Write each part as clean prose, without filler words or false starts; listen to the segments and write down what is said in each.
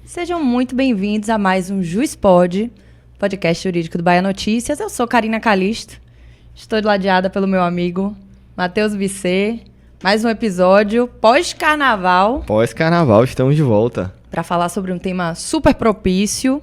Sejam muito bem-vindos a mais um JuizPod, podcast jurídico do Bahia Notícias. Eu sou Karina Calisto, estou ladeada pelo meu amigo Matheus Bisset. Mais um episódio pós-carnaval. Pós-carnaval, estamos de volta. Para falar sobre um tema super propício.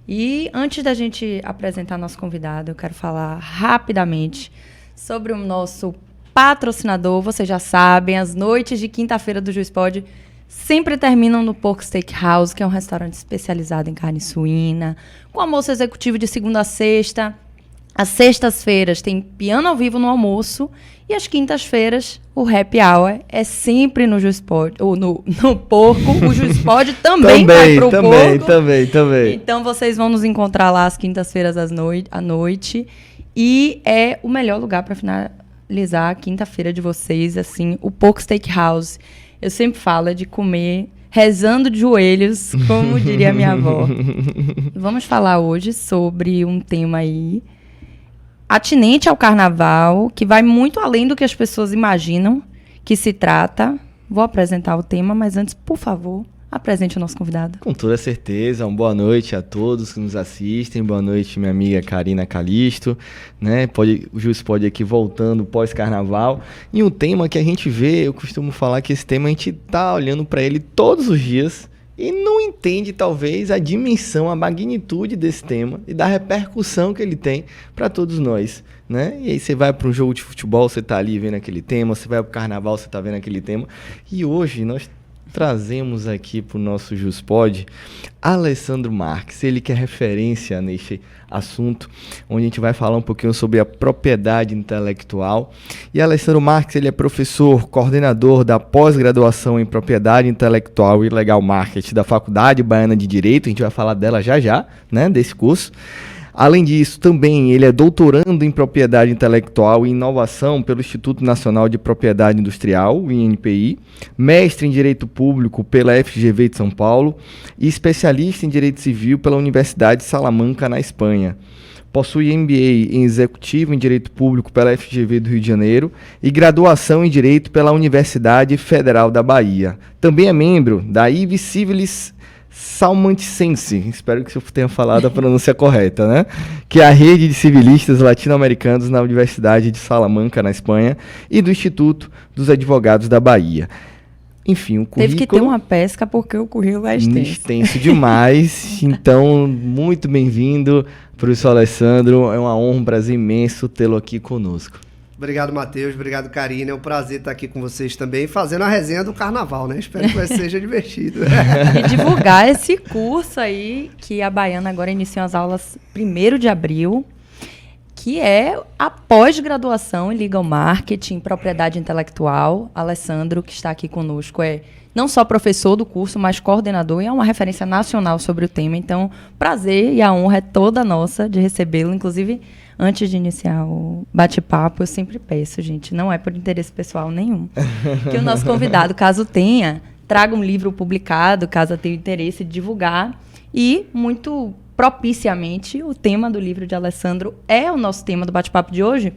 E antes da gente apresentar nosso convidado, eu quero falar rapidamente sobre o nosso patrocinador. Vocês já sabem, as noites de quinta-feira do JuizPod sempre terminam no Porco Steakhouse, que é um restaurante especializado em carne suína, com almoço executivo de segunda a sexta. Às sextas-feiras tem piano ao vivo no almoço e às quintas-feiras o happy hour é sempre no JuizPod, ou no Porco. O JuizPod também vai pro Porco. Também. Então vocês vão nos encontrar lá às quintas-feiras à noite e é o melhor lugar para finalizar a quinta-feira de vocês, assim, o Porco Steakhouse. Eu sempre falo de comer rezando de joelhos, como diria minha avó. Vamos falar hoje sobre um tema aí atinente ao carnaval, que vai muito além do que as pessoas imaginam que se trata. Vou apresentar o tema, mas antes, por favor, apresente o nosso convidado. Com toda certeza, uma boa noite a todos que nos assistem, boa noite minha amiga Karina Calisto, né? O JuizPod aqui voltando pós-carnaval, e um tema que a gente vê, eu costumo falar que esse tema a gente tá olhando para ele todos os dias e não entende talvez a dimensão, a magnitude desse tema e da repercussão que ele tem para todos nós, né? E aí você vai para um jogo de futebol, você tá ali vendo aquele tema, você vai para o carnaval, você tá vendo aquele tema, e hoje nós trazemos aqui para o nosso JuizPod Alessandro Marques, ele que é referência neste assunto, onde a gente vai falar um pouquinho sobre a propriedade intelectual. E Alessandro Marques, ele é professor, coordenador da pós-graduação em propriedade intelectual e legal marketing da Faculdade Baiana de Direito, a gente vai falar dela já, né, desse curso. Além disso, também ele é doutorando em Propriedade Intelectual e Inovação pelo Instituto Nacional de Propriedade Industrial, o INPI, mestre em Direito Público pela FGV de São Paulo e especialista em Direito Civil pela Universidade de Salamanca, na Espanha. Possui MBA em Executivo em Direito Público pela FGV do Rio de Janeiro e graduação em Direito pela Universidade Federal da Bahia. Também é membro da IVE Civilis Salmanticense, espero que eu tenha falado a pronúncia correta, né? Que é a rede de civilistas latino-americanos na Universidade de Salamanca, na Espanha, e do Instituto dos Advogados da Bahia. Enfim, o currículo... Teve que ter uma pesca porque o currículo é extenso. Extenso demais. Então, muito bem-vindo, professor Alessandro. É uma honra, um prazer imenso tê-lo aqui conosco. Obrigado, Matheus. Obrigado, Karina. É um prazer estar aqui com vocês também, fazendo a resenha do carnaval, né? Espero que seja divertido. E divulgar esse curso aí, que a Baiana agora inicia as aulas 1º de abril, que é a pós-graduação em Legal Marketing, Propriedade Intelectual. Alessandro, que está aqui conosco, é não só professor do curso, mas coordenador e é uma referência nacional sobre o tema. Então, prazer e a honra é toda nossa de recebê-lo. Inclusive, antes de iniciar o bate-papo, eu sempre peço, gente, não é por interesse pessoal nenhum, que o nosso convidado, caso tenha, traga um livro publicado, caso tenha interesse de divulgar. E, muito propiciamente, o tema do livro de Alessandro é o nosso tema do bate-papo de hoje,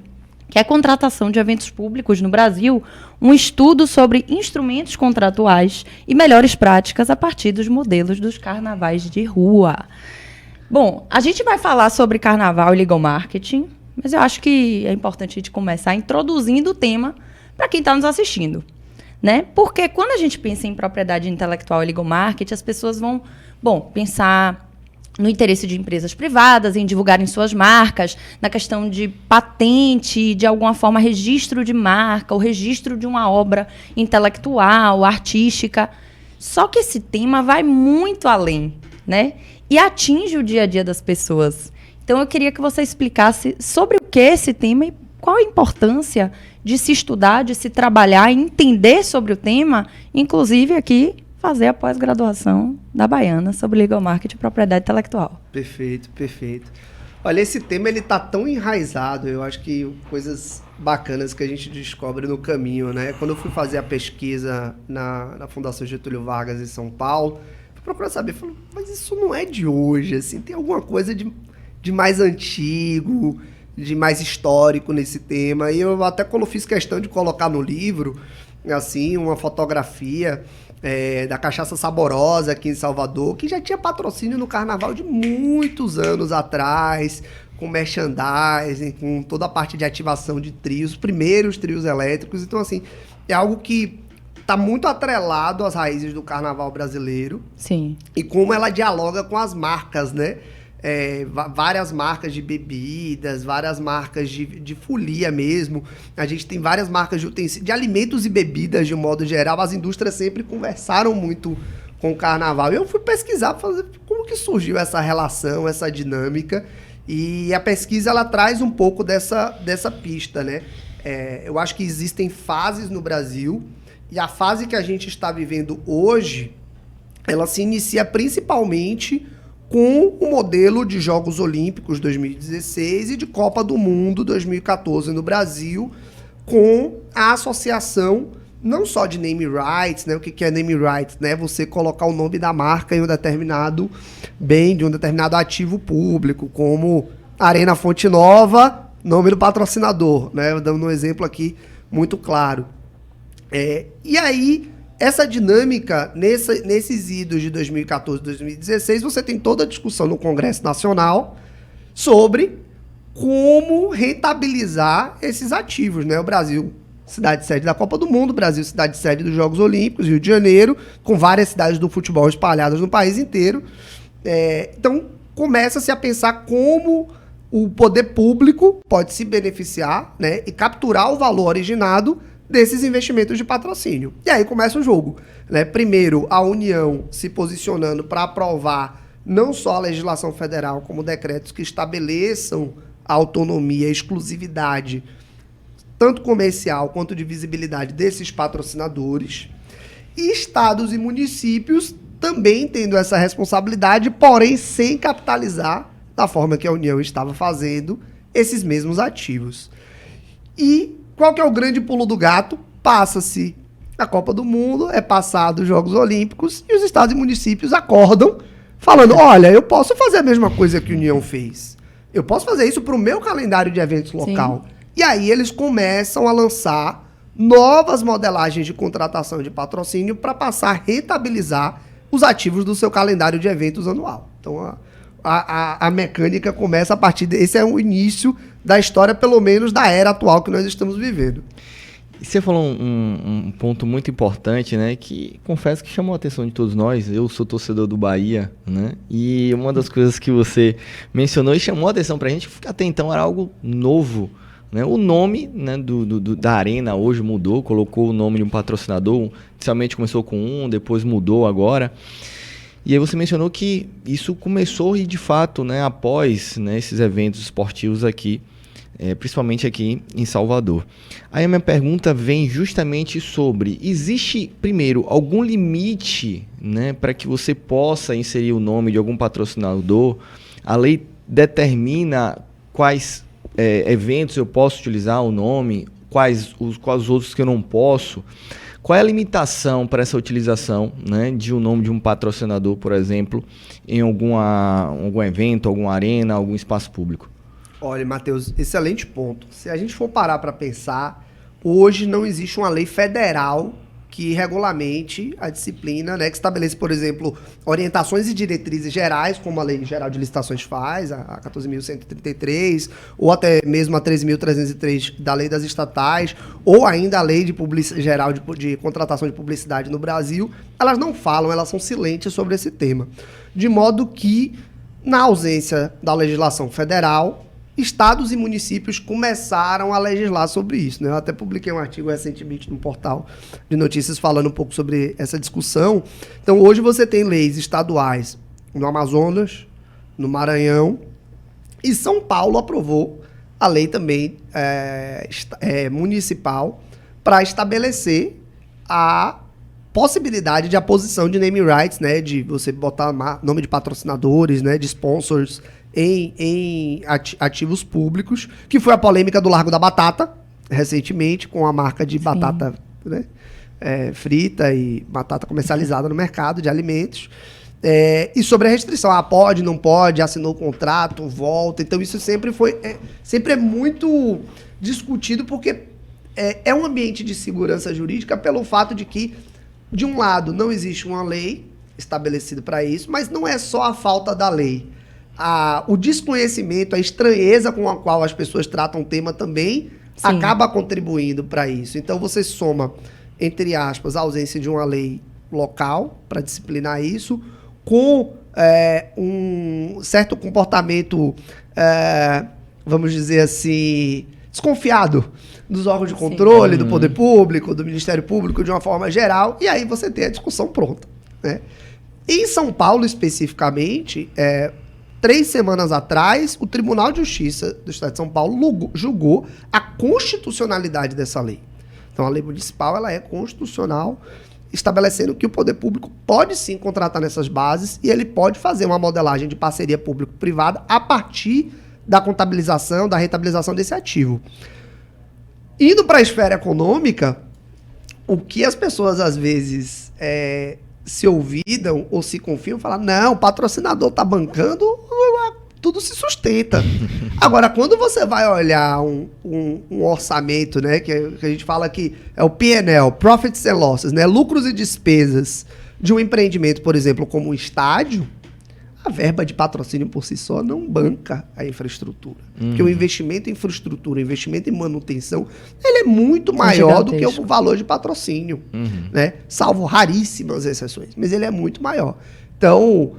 que é contratação de eventos públicos no Brasil, um estudo sobre instrumentos contratuais e melhores práticas a partir dos modelos dos carnavais de rua. Bom, a gente vai falar sobre carnaval e legal marketing, mas eu acho que é importante a gente começar introduzindo o tema para quem está nos assistindo, né? Porque quando a gente pensa em propriedade intelectual e legal marketing, as pessoas vão, pensar no interesse de empresas privadas em divulgarem suas marcas, na questão de patente, de alguma forma registro de marca, ou registro de uma obra intelectual, artística. Só que esse tema vai muito além, né? E atinge o dia a dia das pessoas. Então, eu queria que você explicasse sobre o que é esse tema e qual a importância de se estudar, de se trabalhar, entender sobre o tema, inclusive aqui fazer a pós-graduação da Baiana sobre Legal Marketing e Propriedade Intelectual. Perfeito. Olha, esse tema ele tá tão enraizado, eu acho que coisas bacanas que a gente descobre no caminho, né? Quando eu fui fazer a pesquisa na Fundação Getúlio Vargas em São Paulo, fui procurar saber, falei, mas isso não é de hoje, assim, tem alguma coisa de mais antigo, de mais histórico nesse tema, e eu até fiz questão de colocar no livro, assim, uma fotografia da Cachaça Saborosa aqui em Salvador, que já tinha patrocínio no carnaval de muitos anos atrás, com merchandising, com toda a parte de ativação de trios, primeiros trios elétricos. Então, assim, é algo que está muito atrelado às raízes do carnaval brasileiro. Sim. E como ela dialoga com as marcas, né? Várias marcas de bebidas, várias marcas de folia mesmo. A gente tem várias marcas de alimentos e bebidas, de um modo geral. As indústrias sempre conversaram muito com o carnaval. E eu fui pesquisar para fazer como que surgiu essa relação, essa dinâmica. E a pesquisa, ela traz um pouco dessa pista, né? Eu acho que existem fases no Brasil, e a fase que a gente está vivendo hoje, ela se inicia principalmente com o modelo de Jogos Olímpicos 2016 e de Copa do Mundo 2014 no Brasil, com a associação não só de name rights, né? O que é name rights? Né? Você colocar o nome da marca em um determinado bem, de um determinado ativo público, como Arena Fonte Nova, nome do patrocinador, né? Dando um exemplo aqui muito claro. E aí, essa dinâmica, nesses idos de 2014 e 2016, você tem toda a discussão no Congresso Nacional sobre como rentabilizar esses ativos, né? O Brasil, cidade sede da Copa do Mundo, Brasil, cidade sede dos Jogos Olímpicos, Rio de Janeiro, com várias cidades do futebol espalhadas no país inteiro. Então, começa-se a pensar como o poder público pode se beneficiar, né, e capturar o valor originado desses investimentos de patrocínio. E aí começa o jogo, né? Primeiro, a União se posicionando para aprovar não só a legislação federal, como decretos que estabeleçam a autonomia, a exclusividade, tanto comercial quanto de visibilidade desses patrocinadores. E estados e municípios também tendo essa responsabilidade, porém sem capitalizar da forma que a União estava fazendo esses mesmos ativos. E qual que é o grande pulo do gato? Passa-se a Copa do Mundo, é passado os Jogos Olímpicos e os estados e municípios acordam falando, olha, eu posso fazer a mesma coisa que a União fez. Eu posso fazer isso para o meu calendário de eventos local. Sim. E aí eles começam a lançar novas modelagens de contratação de patrocínio para passar a rentabilizar os ativos do seu calendário de eventos anual. Então a mecânica começa a partir desse, é o início da história, pelo menos da era atual que nós estamos vivendo. E você falou um ponto muito importante, né, que confesso que chamou a atenção de todos nós. Eu sou torcedor do Bahia, né, e uma das coisas que você mencionou e chamou a atenção pra gente, que até então era algo novo, né, o nome, né, da Arena hoje mudou, colocou o nome de um patrocinador, inicialmente começou com um, depois mudou agora. E aí você mencionou que isso começou e de fato, né, após, né, esses eventos esportivos aqui, principalmente aqui em Salvador. Aí a minha pergunta vem justamente sobre, existe, primeiro, algum limite, né, para que você possa inserir o nome de algum patrocinador? A lei determina quais eventos eu posso utilizar o nome, quais os outros que eu não posso? Qual é a limitação para essa utilização, né, de um nome de um patrocinador, por exemplo, em algum evento, alguma arena, algum espaço público? Olha, Matheus, excelente ponto. Se a gente for parar para pensar, hoje não existe uma lei federal que regulamente a disciplina, né, que estabelece, por exemplo, orientações e diretrizes gerais, como a Lei Geral de Licitações faz, a 14.133, ou até mesmo a 13.303 da Lei das Estatais, ou ainda a Lei Geral de Contratação de Publicidade no Brasil. Elas não falam, elas são silentes sobre esse tema. De modo que, na ausência da legislação federal, estados e municípios começaram a legislar sobre isso, né? Eu até publiquei um artigo recentemente no portal de notícias falando um pouco sobre essa discussão. Então, hoje você tem leis estaduais no Amazonas, no Maranhão, e São Paulo aprovou a lei também municipal para estabelecer a possibilidade de aposição de name rights, né? De você botar nome de patrocinadores, né? De sponsors em ativos públicos, que foi a polêmica do Largo da Batata, recentemente, com a marca de batata, né, frita e batata comercializada no mercado de alimentos. E sobre a restrição, pode, não pode, assinou o contrato, volta. Então isso sempre é muito discutido, porque é um ambiente de segurança jurídica pelo fato de que de um lado, não existe uma lei estabelecida para isso, mas não é só a falta da lei. O desconhecimento, a estranheza com a qual as pessoas tratam o tema também acaba contribuindo para isso. Então, você soma, entre aspas, a ausência de uma lei local para disciplinar isso, com um certo comportamento, vamos dizer assim, desconfiado dos órgãos de controle, do poder público, do Ministério Público, de uma forma geral, e aí você tem a discussão pronta, né? Em São Paulo, especificamente, 3 semanas atrás, o Tribunal de Justiça do Estado de São Paulo julgou a constitucionalidade dessa lei. Então, a lei municipal ela é constitucional, estabelecendo que o poder público pode sim contratar nessas bases e ele pode fazer uma modelagem de parceria público-privada a partir da contabilização, da rentabilização desse ativo. Indo para a esfera econômica, o que as pessoas às vezes se olvidam ou se confiam, falam, não, o patrocinador está bancando, tudo se sustenta. Agora, quando você vai olhar um orçamento, né, que a gente fala que é o P&L, Profits and Losses, né, lucros e despesas de um empreendimento, por exemplo, como um estádio, a verba de patrocínio por si só não banca a infraestrutura. Porque o investimento em infraestrutura, o investimento em manutenção, ele é muito maior do que o valor de patrocínio, né? Salvo raríssimas exceções, mas ele é muito maior. Então,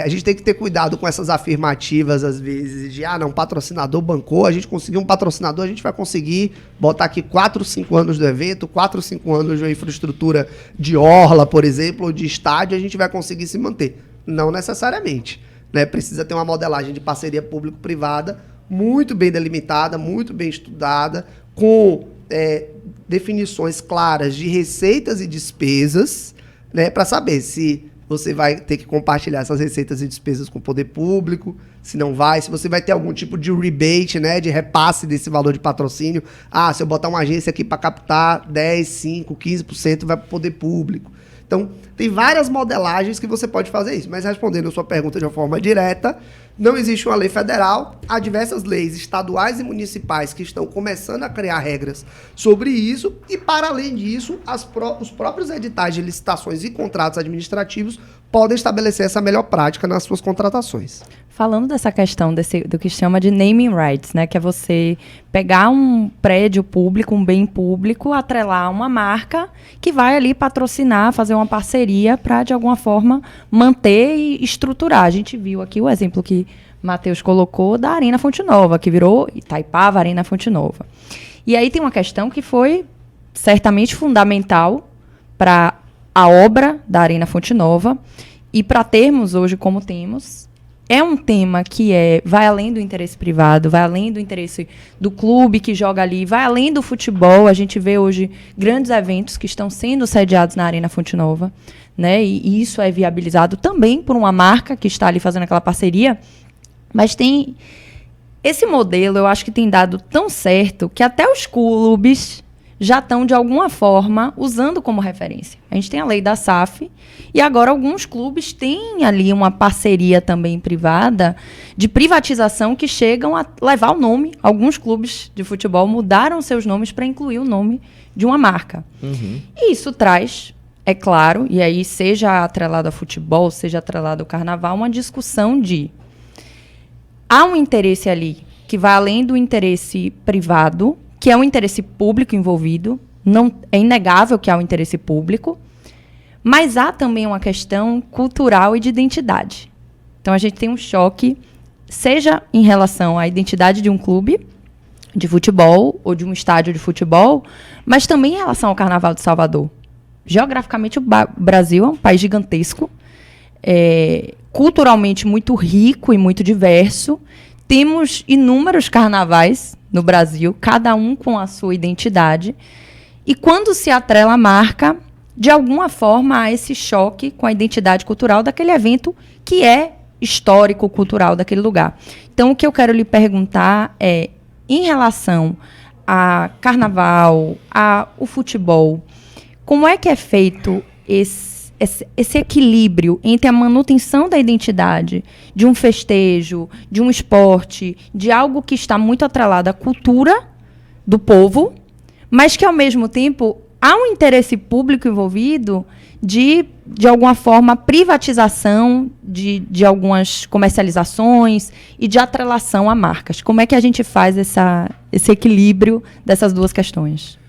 a gente tem que ter cuidado com essas afirmativas, às vezes, de, não, patrocinador bancou, a gente conseguiu um patrocinador, a gente vai conseguir botar aqui 4, 5 anos do evento, 4, 5 anos de uma infraestrutura de orla, por exemplo, ou de estádio, a gente vai conseguir se manter. Não necessariamente, né? Precisa ter uma modelagem de parceria público-privada muito bem delimitada, muito bem estudada, com definições claras de receitas e despesas, né? Para saber se você vai ter que compartilhar essas receitas e despesas com o poder público, se não vai, se você vai ter algum tipo de rebate, né, de repasse desse valor de patrocínio. Se eu botar uma agência aqui para captar 10, 5, 15% vai para o poder público. Então, tem várias modelagens que você pode fazer isso. Mas respondendo a sua pergunta de uma forma direta, não existe uma lei federal. Há diversas leis estaduais e municipais que estão começando a criar regras sobre isso. E, para além disso, os próprios editais de licitações e contratos administrativos podem estabelecer essa melhor prática nas suas contratações. Falando dessa questão do que se chama de naming rights, né, que é você pegar um prédio público, um bem público, atrelar uma marca que vai ali patrocinar, fazer uma parceria para, de alguma forma, manter e estruturar. A gente viu aqui o exemplo que Matheus colocou da Arena Fonte Nova, que virou Itaipava Arena Fonte Nova. E aí tem uma questão que foi certamente fundamental para a obra da Arena Fonte Nova e para termos hoje como temos. É um tema que vai além do interesse privado, vai além do interesse do clube que joga ali, vai além do futebol. A gente vê hoje grandes eventos que estão sendo sediados na Arena Fonte Nova, né? E isso é viabilizado também por uma marca que está ali fazendo aquela parceria. Mas tem esse modelo, eu acho que tem dado tão certo que até os clubes já estão, de alguma forma, usando como referência. A gente tem a lei da SAF e agora alguns clubes têm ali uma parceria também privada de privatização que chegam a levar o nome. Alguns clubes de futebol mudaram seus nomes para incluir o nome de uma marca. E isso traz, é claro, e aí seja atrelado a futebol, seja atrelado ao carnaval, uma discussão de há um interesse ali que vai além do interesse privado, que é um interesse público envolvido, não, é inegável que há um interesse público, mas há também uma questão cultural e de identidade. Então, a gente tem um choque, seja em relação à identidade de um clube de futebol ou de um estádio de futebol, mas também em relação ao Carnaval de Salvador. Geograficamente, o Brasil é um país gigantesco, culturalmente muito rico e muito diverso. Temos inúmeros carnavais no Brasil, cada um com a sua identidade. E quando se atrela a marca, de alguma forma há esse choque com a identidade cultural daquele evento que é histórico, cultural daquele lugar. Então, o que eu quero lhe perguntar é, em relação a carnaval, ao futebol, como é que é feito esse equilíbrio entre a manutenção da identidade de um festejo, de um esporte, de algo que está muito atrelado à cultura do povo, mas que, ao mesmo tempo, há um interesse público envolvido de alguma forma, privatização de algumas comercializações e de atrelação a marcas. Como é que a gente faz esse equilíbrio dessas duas questões?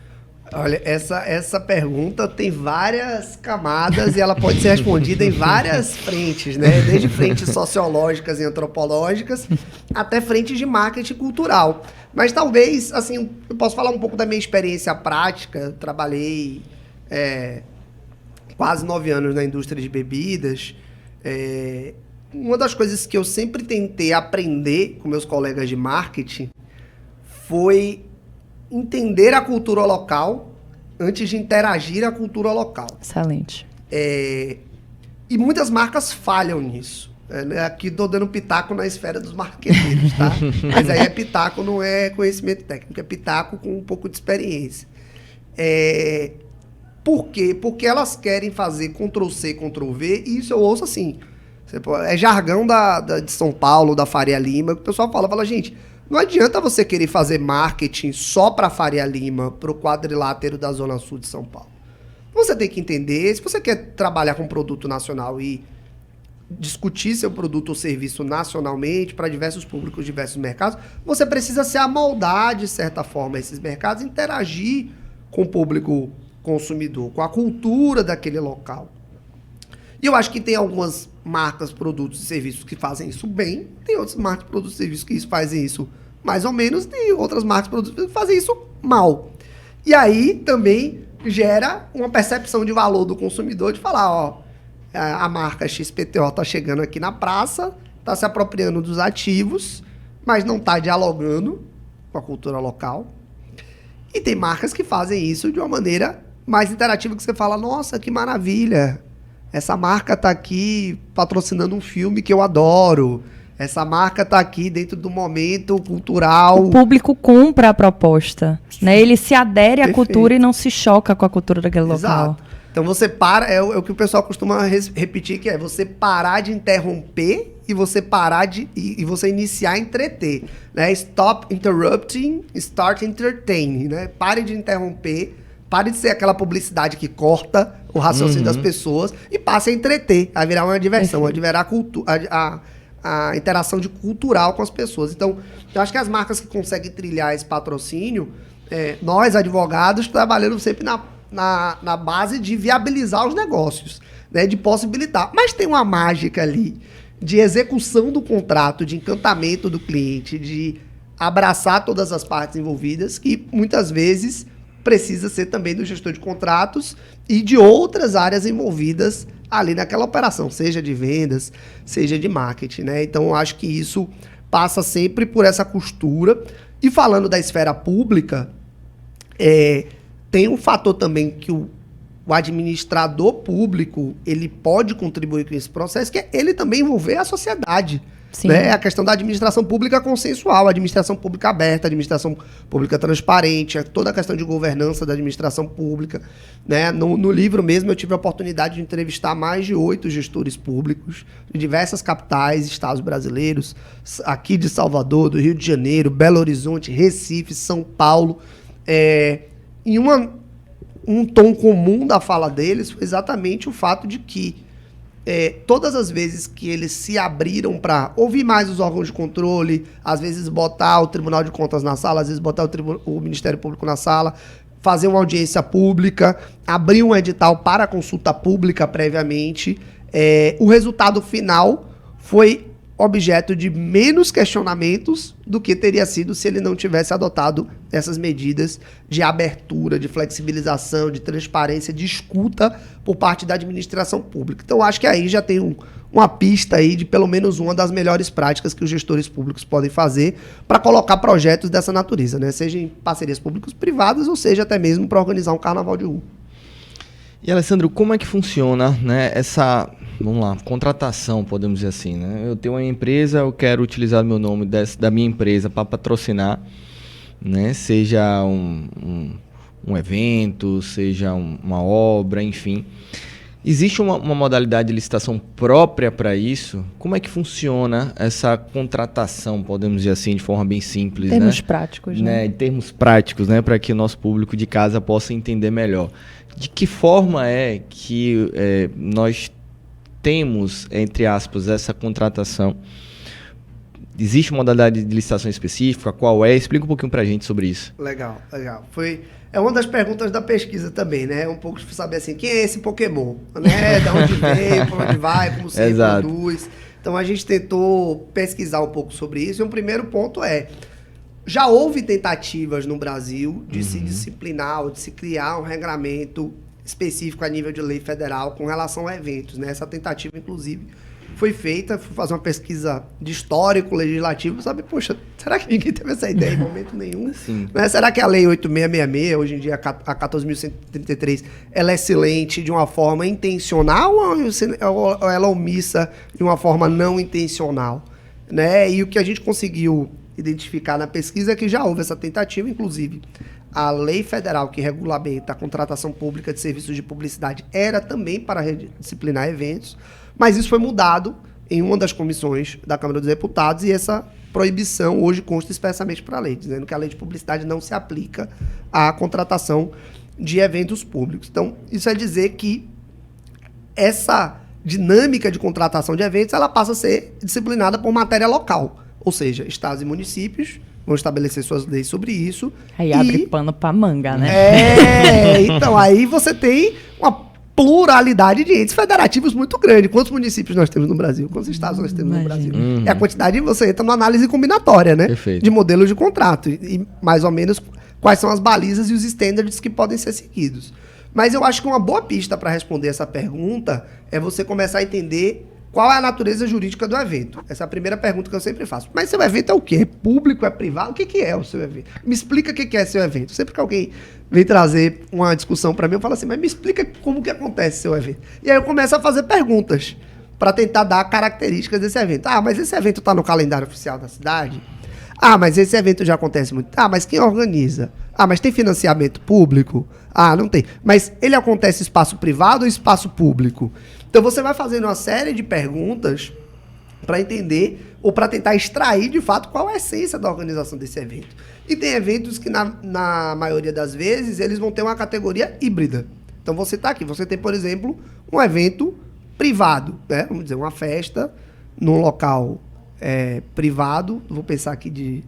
Olha, essa pergunta tem várias camadas e ela pode ser respondida em várias frentes, né? Desde frentes sociológicas e antropológicas até frentes de marketing cultural. Mas talvez, assim, eu posso falar um pouco da minha experiência prática. Eu trabalhei quase 9 anos na indústria de bebidas. Uma das coisas que eu sempre tentei aprender com meus colegas de marketing foi entender a cultura local antes de interagir a cultura local. Excelente. E muitas marcas falham nisso. Aqui estou dando pitaco na esfera dos marqueteiros, tá? Mas aí pitaco, não é conhecimento técnico, é pitaco com um pouco de experiência. Por quê? Porque elas querem fazer Ctrl-C, Ctrl-V, e isso eu ouço assim. É jargão de São Paulo, da Faria Lima, que o pessoal fala, gente, não adianta você querer fazer marketing só para Faria Lima, para o quadrilátero da Zona Sul de São Paulo. Você tem que entender, se você quer trabalhar com produto nacional e discutir seu produto ou serviço nacionalmente para diversos públicos, diversos mercados, você precisa se amoldar, de certa forma, a esses mercados, interagir com o público consumidor, com a cultura daquele local. E eu acho que tem algumas marcas, produtos e serviços que fazem isso bem, tem outras marcas, produtos e serviços que fazem isso mais ou menos, tem outras marcas, produtos que fazem isso mal. E aí também gera uma percepção de valor do consumidor de falar, a marca XPTO está chegando aqui na praça, está se apropriando dos ativos, mas não está dialogando com a cultura local. E tem marcas que fazem isso de uma maneira mais interativa, que você fala, nossa, que maravilha, essa marca está aqui patrocinando um filme que eu adoro, essa marca está aqui dentro do momento cultural. O público compra a proposta, né? Ele se adere à cultura e não se choca com a cultura daquele local. Exato. Então você para, é o que o pessoal costuma repetir, que é você parar de interromper e você parar e você iniciar a entreter, né? Stop interrupting, start entertaining, né? Pare de interromper, pare de ser aquela publicidade que corta o raciocínio das pessoas e passe a entreter, a virar uma diversão, a virar a interação cultural com as pessoas. Então, eu acho que as marcas que conseguem trilhar esse patrocínio, nós, advogados, trabalhamos sempre na base de viabilizar os negócios, né, de possibilitar. Mas tem uma mágica ali de execução do contrato, de encantamento do cliente, de abraçar todas as partes envolvidas, que muitas vezes precisa ser também do gestor de contratos e de outras áreas envolvidas ali naquela operação, seja de vendas, seja de marketing, né? Então, eu acho que isso passa sempre por essa costura. E falando da esfera pública, tem um fator também que o administrador público ele pode contribuir com esse processo, que é ele também envolver a sociedade. Né? A questão da administração pública consensual, administração pública aberta, administração pública transparente, toda a questão de governança da administração pública. Né? No livro mesmo eu tive a oportunidade de entrevistar mais de 8 gestores públicos de diversas capitais, estados brasileiros, aqui de Salvador, do Rio de Janeiro, Belo Horizonte, Recife, São Paulo. E um tom comum da fala deles foi exatamente o fato de que todas as vezes que eles se abriram para ouvir mais os órgãos de controle, às vezes botar o Tribunal de Contas na sala, às vezes botar o Ministério Público na sala, fazer uma audiência pública, abrir um edital para consulta pública previamente, o resultado final foi objeto de menos questionamentos do que teria sido se ele não tivesse adotado essas medidas de abertura, de flexibilização, de transparência, de escuta por parte da administração pública. Então, acho que aí já tem uma pista aí de pelo menos uma das melhores práticas que os gestores públicos podem fazer para colocar projetos dessa natureza, né? Seja em parcerias públicas-privadas ou seja até mesmo para organizar um carnaval de rua. E, Alessandro, como é que funciona, né, essa, vamos lá, contratação, podemos dizer assim, né? Eu tenho uma empresa, eu quero utilizar o meu nome da minha empresa para patrocinar, né, seja um evento, seja uma obra, enfim. Existe uma modalidade de licitação própria para isso? Como é que funciona essa contratação, podemos dizer assim, de forma bem simples, Termos práticos, né? Em termos práticos, né? Para que o nosso público de casa possa entender melhor. De que forma é que nós temos, entre aspas, essa contratação? Existe uma modalidade de licitação específica? Qual é? Explica um pouquinho para a gente sobre isso. Legal. É uma das perguntas da pesquisa também, né? Um pouco de saber assim, quem é esse Pokémon? Né? De onde veio, para onde vai, como se reproduz. Então a gente tentou pesquisar um pouco sobre isso. E um primeiro ponto já houve tentativas no Brasil de se disciplinar ou de se criar um regramento específico a nível de lei federal com relação a eventos, né? Essa tentativa, inclusive, foi feita, fui fazer uma pesquisa de histórico legislativo, sabe? Poxa, será que ninguém teve essa ideia em momento nenhum? Sim. Né? Será que a lei 8666, hoje em dia a 14.133, ela é silente de uma forma intencional ou ela omissa de uma forma não intencional? Né? E o que a gente conseguiu identificar na pesquisa é que já houve essa tentativa, inclusive a lei federal que regulamenta a contratação pública de serviços de publicidade era também para disciplinar eventos, mas isso foi mudado em uma das comissões da Câmara dos Deputados e essa proibição hoje consta expressamente para a lei, dizendo que a lei de publicidade não se aplica à contratação de eventos públicos. Então, isso é dizer que essa dinâmica de contratação de eventos ela passa a ser disciplinada por matéria local, ou seja, estados e municípios vão estabelecer suas leis sobre isso. Aí abre pano pra manga, né? Então aí você tem uma pluralidade de entes federativos muito grande. Quantos municípios nós temos no Brasil? Quantos estados nós temos no Brasil? E a quantidade, você entra numa análise combinatória, né? Perfeito. De modelos de contrato. E mais ou menos quais são as balizas e os standards que podem ser seguidos. Mas eu acho que uma boa pista para responder essa pergunta é você começar a entender qual é a natureza jurídica do evento. Essa é a primeira pergunta que eu sempre faço. Mas seu evento é o quê? É público? É privado? O que é o seu evento? Me explica o que é seu evento. Sempre que alguém vem trazer uma discussão para mim, eu falo assim, mas me explica como que acontece seu evento. E aí eu começo a fazer perguntas para tentar dar características desse evento. Ah, mas esse evento está no calendário oficial da cidade? Ah, mas esse evento já acontece muito. Ah, mas quem organiza? Ah, mas tem financiamento público? Ah, não tem. Mas ele acontece em espaço privado ou espaço público? Então você vai fazendo uma série de perguntas para entender ou para tentar extrair de fato qual é a essência da organização desse evento. E tem eventos que na maioria das vezes eles vão ter uma categoria híbrida. Então você está aqui, você tem, por exemplo, um evento privado, né? Vamos dizer, uma festa num local privado, vou pensar aqui de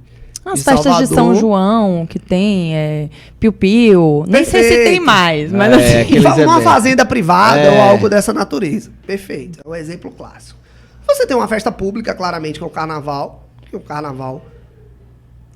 as festas de São João, que tem piu-piu, nem sei se tem mais, mas assim... Uma fazenda privada ou algo dessa natureza. Perfeito, é um exemplo clássico. Você tem uma festa pública, claramente, que é o carnaval,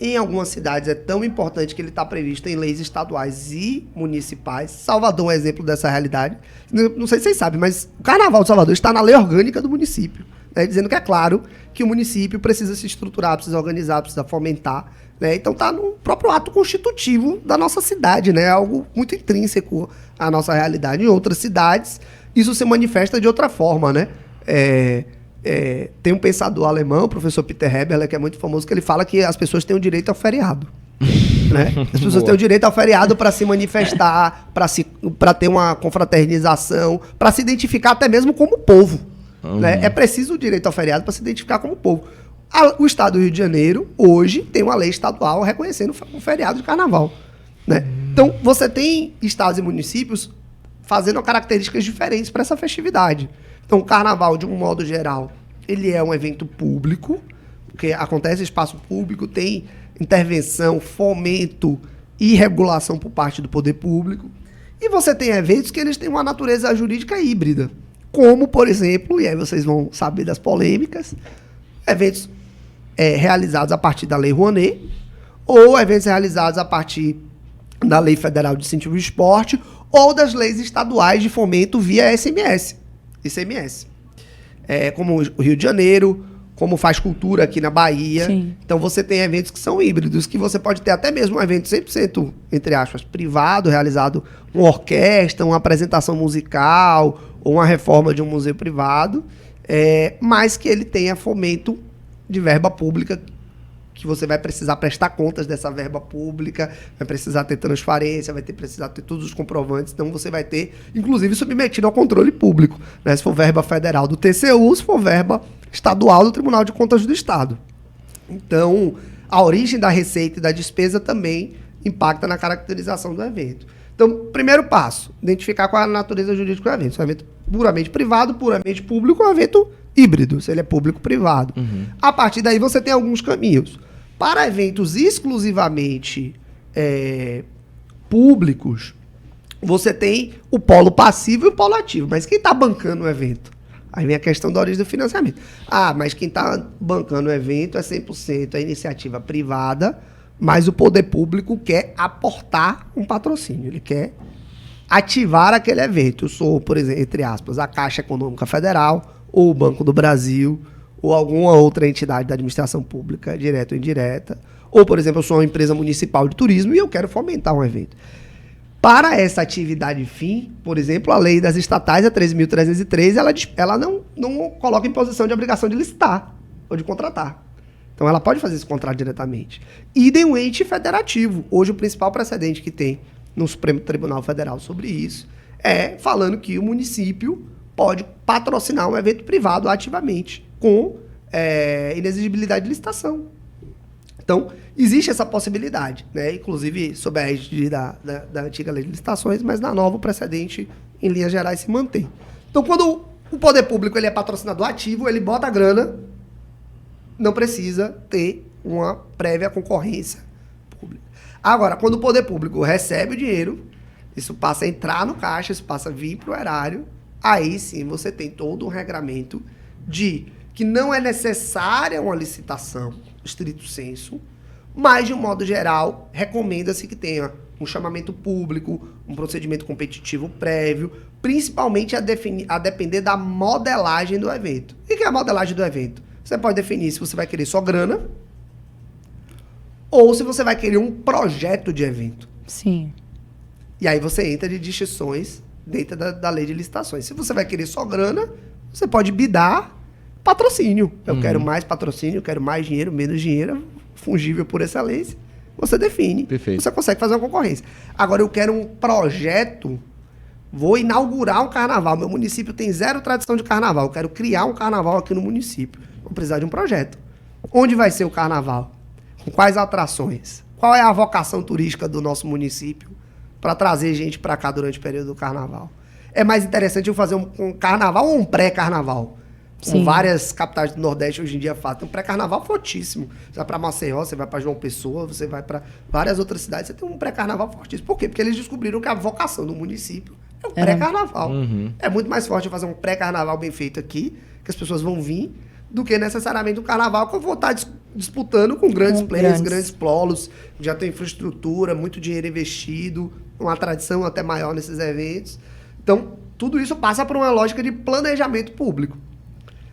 em algumas cidades é tão importante que ele está previsto em leis estaduais e municipais. Salvador é um exemplo dessa realidade. Não sei se vocês sabem, mas o Carnaval de Salvador está na lei orgânica do município, né, dizendo que é claro que o município precisa se estruturar, precisa organizar, precisa fomentar. Né, então está no próprio ato constitutivo da nossa cidade, né, algo muito intrínseco à nossa realidade. Em outras cidades, isso se manifesta de outra forma, né? Tem um pensador alemão, o professor Peter Heberle, que é muito famoso, que ele fala que as pessoas têm o direito ao feriado. Né? As pessoas têm o direito ao feriado para se manifestar, para ter uma confraternização, para se identificar até mesmo como povo. Né? É preciso o direito ao feriado para se identificar como povo. O Estado do Rio de Janeiro, hoje, tem uma lei estadual reconhecendo o feriado de carnaval. Né? Então, você tem estados e municípios fazendo características diferentes para essa festividade. Então, o carnaval, de um modo geral, ele é um evento público, porque acontece em espaço público, tem intervenção, fomento e regulação por parte do poder público. E você tem eventos que eles têm uma natureza jurídica híbrida, como, por exemplo, e aí vocês vão saber das polêmicas, eventos realizados a partir da Lei Rouanet, ou eventos realizados a partir da Lei Federal de Incentivo ao Esporte, ou das leis estaduais de fomento via ICMS. Como o Rio de Janeiro, como Faz Cultura aqui na Bahia. Sim. Então você tem eventos que são híbridos, que você pode ter até mesmo um evento 100%, entre aspas, privado, realizado uma orquestra, uma apresentação musical, ou uma reforma de um museu privado, mas que ele tenha fomento de verba pública que você vai precisar prestar contas dessa verba pública, vai precisar ter transparência, precisar ter todos os comprovantes, então você vai ter, inclusive, submetido ao controle público, né? Se for verba federal do TCU, se for verba estadual do Tribunal de Contas do Estado. Então, a origem da receita e da despesa também impacta na caracterização do evento. Então, primeiro passo, identificar qual é a natureza jurídica do evento. Se é um evento puramente privado, puramente público, ou um evento híbrido, se ele é público-privado. A partir daí, você tem alguns caminhos. Para eventos exclusivamente públicos, você tem o polo passivo e o polo ativo. Mas quem está bancando o evento? Aí vem a questão da origem do financiamento. Mas quem está bancando o evento é 100% a iniciativa privada, mas o poder público quer aportar um patrocínio. Ele quer ativar aquele evento. Eu sou, por exemplo, entre aspas, a Caixa Econômica Federal, ou o Banco do Brasil, ou alguma outra entidade da administração pública, direta ou indireta. Ou, por exemplo, eu sou uma empresa municipal de turismo e eu quero fomentar um evento. Para essa atividade fim, por exemplo, a lei das estatais, a 13.303, ela não coloca em posição de obrigação de licitar ou de contratar. Então, ela pode fazer esse contrato diretamente. Idem o ente federativo. Hoje, o principal precedente que tem no Supremo Tribunal Federal sobre isso é falando que o município pode patrocinar um evento privado ativamente, com inexigibilidade de licitação. Então, existe essa possibilidade, né? Inclusive sob a égide da antiga lei de licitações, mas na nova o precedente, em linhas gerais, se mantém. Então, quando o poder público ele é patrocinador ativo, ele bota a grana, não precisa ter uma prévia concorrência pública. Agora, quando o poder público recebe o dinheiro, isso passa a entrar no caixa, isso passa a vir para o erário, aí sim você tem todo um regramento de que não é necessária uma licitação, estrito sensu, mas, de um modo geral, recomenda-se que tenha um chamamento público, um procedimento competitivo prévio, principalmente a depender da modelagem do evento. O que é a modelagem do evento? Você pode definir se você vai querer só grana ou se você vai querer um projeto de evento. Sim. E aí você entra de distinções dentro da lei de licitações. Se você vai querer só grana, você pode bidar patrocínio. Eu quero mais patrocínio, eu quero mais dinheiro, menos dinheiro, fungível por excelência. Você define. Perfeito. Você consegue fazer uma concorrência. Agora, eu quero um projeto, vou inaugurar um carnaval. Meu município tem zero tradição de carnaval. Eu quero criar um carnaval aqui no município. Vou precisar de um projeto. Onde vai ser o carnaval? Com quais atrações? Qual é a vocação turística do nosso município para trazer gente para cá durante o período do carnaval? É mais interessante eu fazer um carnaval ou um pré-carnaval? Como várias capitais do Nordeste hoje em dia fazem. Tem um pré-carnaval fortíssimo. Você vai para Maceió, você vai para João Pessoa, você vai para várias outras cidades, você tem um pré-carnaval fortíssimo. Por quê? Porque eles descobriram que a vocação do município é o pré-carnaval. É muito mais forte eu fazer um pré-carnaval bem feito aqui, que as pessoas vão vir, do que necessariamente um carnaval que eu vou estar disputando com grandes players, grandes polos, já tem infraestrutura, muito dinheiro investido, uma tradição até maior nesses eventos. Então, tudo isso passa por uma lógica de planejamento público.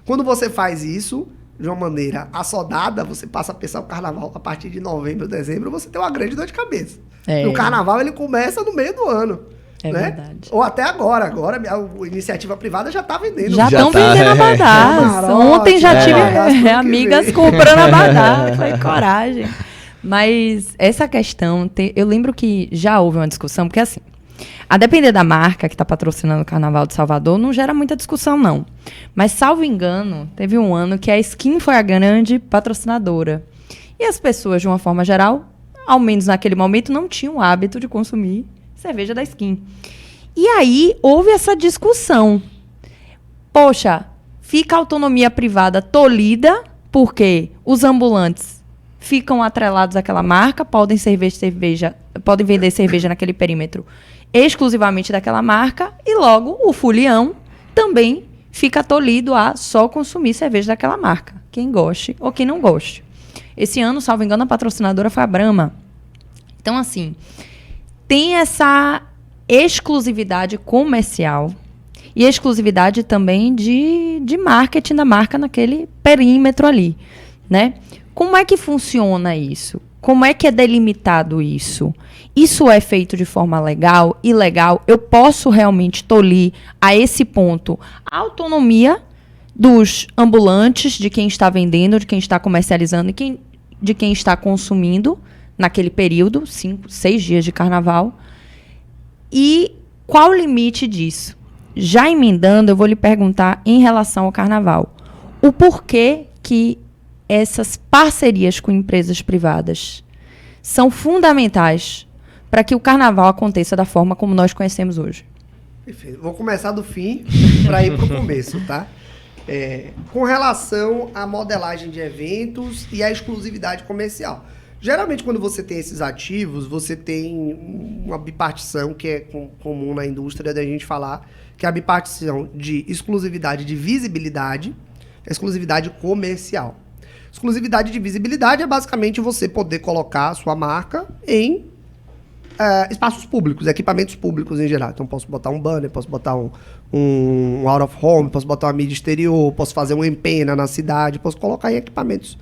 Quando você faz isso de uma maneira assodada, você passa a pensar o carnaval a partir de novembro, dezembro, você tem uma grande dor de cabeça. E o carnaval ele começa no meio do ano. É verdade. Ou até agora. Agora a iniciativa privada já está vendendo. Já estão vendendo abadás. Ontem já tive amigas comprando abadá. Foi coragem. Mas essa questão, eu lembro que já houve uma discussão, porque assim, a depender da marca que está patrocinando o Carnaval de Salvador, não gera muita discussão, não. Mas, salvo engano, teve um ano que a Skin foi a grande patrocinadora. E as pessoas, de uma forma geral, ao menos naquele momento, não tinham o hábito de consumir cerveja da Skin. E aí, houve essa discussão. Poxa, fica a autonomia privada tolhida, porque os ambulantes ficam atrelados àquela marca, podem vender cerveja naquele perímetro exclusivamente daquela marca, e logo o fulião também fica tolhido a só consumir cerveja daquela marca, quem goste ou quem não goste. Esse ano, salvo engano, a patrocinadora foi a Brahma. Então, assim, tem essa exclusividade comercial e exclusividade também de marketing da marca naquele perímetro ali, né? Como é que funciona isso? Como é que é delimitado isso? Isso é feito de forma legal, ilegal? Eu posso realmente tolir a esse ponto a autonomia dos ambulantes, de quem está vendendo, de quem está comercializando e de quem está consumindo naquele período, 5, 6 dias de carnaval. E qual o limite disso? Já emendando, eu vou lhe perguntar em relação ao carnaval. O porquê que essas parcerias com empresas privadas são fundamentais para que o carnaval aconteça da forma como nós conhecemos hoje? Perfeito. Vou começar do fim para ir para o começo, tá? Com relação à modelagem de eventos e à exclusividade comercial. Geralmente, quando você tem esses ativos, você tem uma bipartição que é comum na indústria da gente falar, que é a bipartição de exclusividade de visibilidade e exclusividade comercial. Exclusividade de visibilidade é basicamente você poder colocar a sua marca em espaços públicos, equipamentos públicos em geral. Então, posso botar um banner, posso botar um out of home, posso botar uma mídia exterior, posso fazer um empena na cidade, posso colocar em equipamentos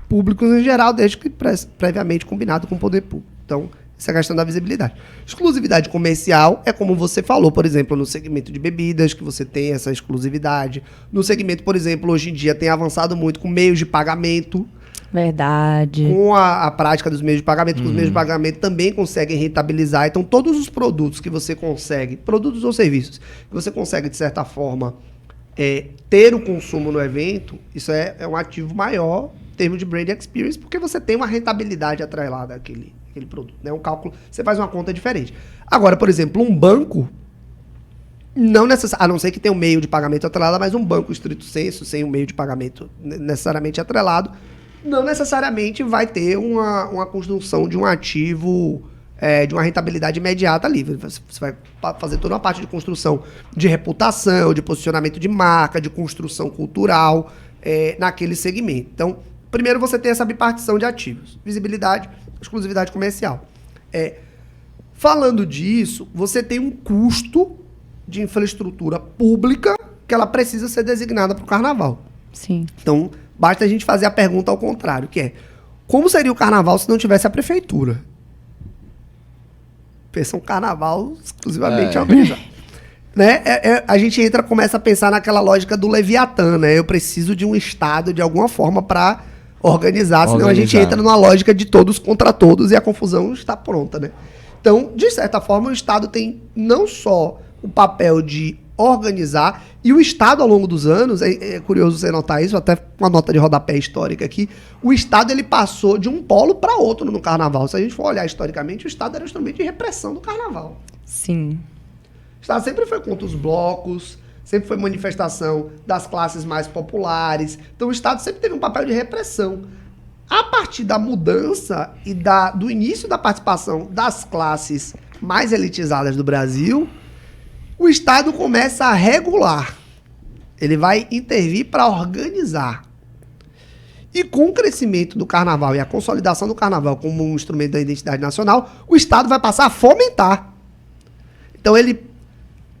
públicos em geral, desde que previamente combinado com o poder público. Então, essa é a questão da visibilidade. Exclusividade comercial é como você falou, por exemplo, no segmento de bebidas, que você tem essa exclusividade. No segmento, por exemplo, hoje em dia tem avançado muito com meios de pagamento. Verdade. Com a prática dos meios de pagamento, os meios de pagamento também conseguem rentabilizar. Então, todos os produtos que você consegue, produtos ou serviços, que você consegue, de certa forma, ter o consumo no evento, isso é um ativo maior em termos de brand experience, porque você tem uma rentabilidade atrelada àquele produto. Né? Um cálculo, você faz uma conta diferente. Agora, por exemplo, um banco, não necessariamente, a não ser que tenha um meio de pagamento atrelado, mas um banco estrito senso, sem um meio de pagamento necessariamente atrelado, não necessariamente vai ter uma construção de um ativo, de uma rentabilidade imediata ali. Você vai fazer toda uma parte de construção de reputação, de posicionamento de marca, de construção cultural naquele segmento. Então, primeiro você tem essa bipartição de ativos. Visibilidade, exclusividade comercial. Falando disso, você tem um custo de infraestrutura pública que ela precisa ser designada para o carnaval. Sim. Então, basta a gente fazer a pergunta ao contrário, que é: como seria o carnaval se não tivesse a prefeitura? Pensa um carnaval exclusivamente organizado. Né? A gente começa a pensar naquela lógica do Leviatã, né? Eu preciso de um Estado, de alguma forma, para organizar, senão a gente entra numa lógica de todos contra todos e a confusão está pronta, né? Então, de certa forma, o Estado tem não só o papel de organizar, e o Estado, ao longo dos anos, é curioso você notar isso, até uma nota de rodapé histórica aqui, o Estado ele passou de um polo para outro no Carnaval. Se a gente for olhar historicamente, o Estado era um instrumento de repressão do Carnaval. Sim. O Estado sempre foi contra os blocos, sempre foi manifestação das classes mais populares. Então o Estado sempre teve um papel de repressão. A partir da mudança e do início da participação das classes mais elitizadas do Brasil, o Estado começa a regular. Ele vai intervir para organizar. E com o crescimento do Carnaval e a consolidação do Carnaval como um instrumento da identidade nacional, o Estado vai passar a fomentar. Então ele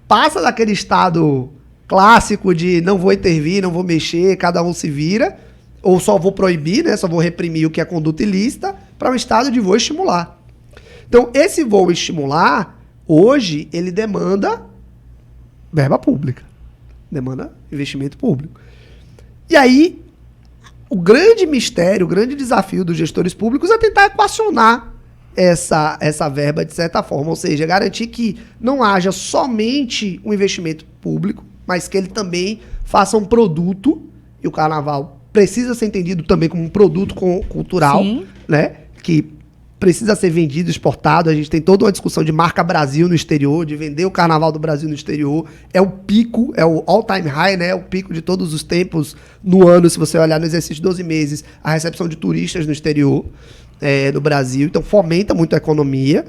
passa daquele Estado clássico de não vou intervir, não vou mexer, cada um se vira, ou só vou proibir, né, só vou reprimir o que é conduta ilícita, para um Estado de vou estimular. Então esse vou estimular, hoje, ele demanda verba pública, demanda investimento público. E aí, o grande mistério, o grande desafio dos gestores públicos é tentar equacionar essa verba de certa forma, ou seja, garantir que não haja somente um investimento público, mas que ele também faça um produto, e o Carnaval precisa ser entendido também como um produto cultural, né, que precisa ser vendido, exportado. A gente tem toda uma discussão de marca Brasil no exterior, de vender o Carnaval do Brasil no exterior. É o pico, é o all-time high, né? É o pico de todos os tempos no ano, se você olhar no exercício de 12 meses, a recepção de turistas no exterior, no Brasil. Então, fomenta muito a economia.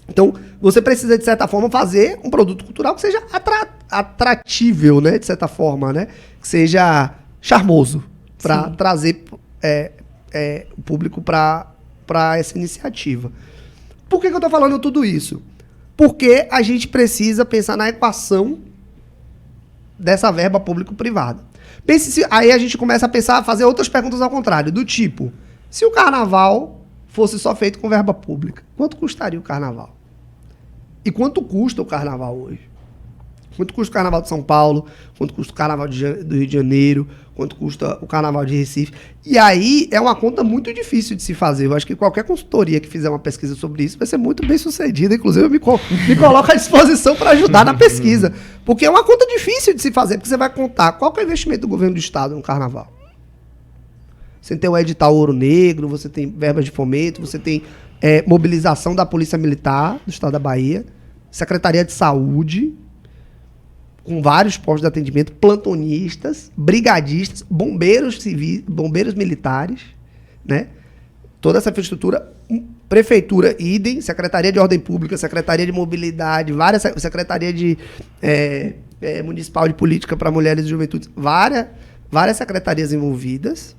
Então, você precisa, de certa forma, fazer um produto cultural que seja atratível, né? De certa forma, né? Que seja charmoso, para trazer o público para essa iniciativa. Por que eu estou falando tudo isso? Porque a gente precisa pensar na equação dessa verba público-privada. Aí a gente começa a pensar, a fazer outras perguntas ao contrário, do tipo, se o Carnaval fosse só feito com verba pública, quanto custaria o Carnaval? E quanto custa o Carnaval hoje? Quanto custa o Carnaval de São Paulo, quanto custa o Carnaval do Rio de Janeiro, quanto custa o Carnaval de Recife. E aí é uma conta muito difícil de se fazer. Eu acho que qualquer consultoria que fizer uma pesquisa sobre isso vai ser muito bem sucedida. Inclusive, eu me coloco à disposição para ajudar na pesquisa. Porque é uma conta difícil de se fazer, porque você vai contar qual que é o investimento do governo do Estado no Carnaval. Você tem o edital Ouro Negro, você tem verbas de fomento, você tem mobilização da Polícia Militar do Estado da Bahia, Secretaria de Saúde, com vários postos de atendimento, plantonistas, brigadistas, bombeiros civis, bombeiros militares, né? Toda essa infraestrutura, prefeitura, idem, Secretaria de Ordem Pública, Secretaria de Mobilidade, Secretaria de Municipal de Política para Mulheres e Juventude, várias secretarias envolvidas.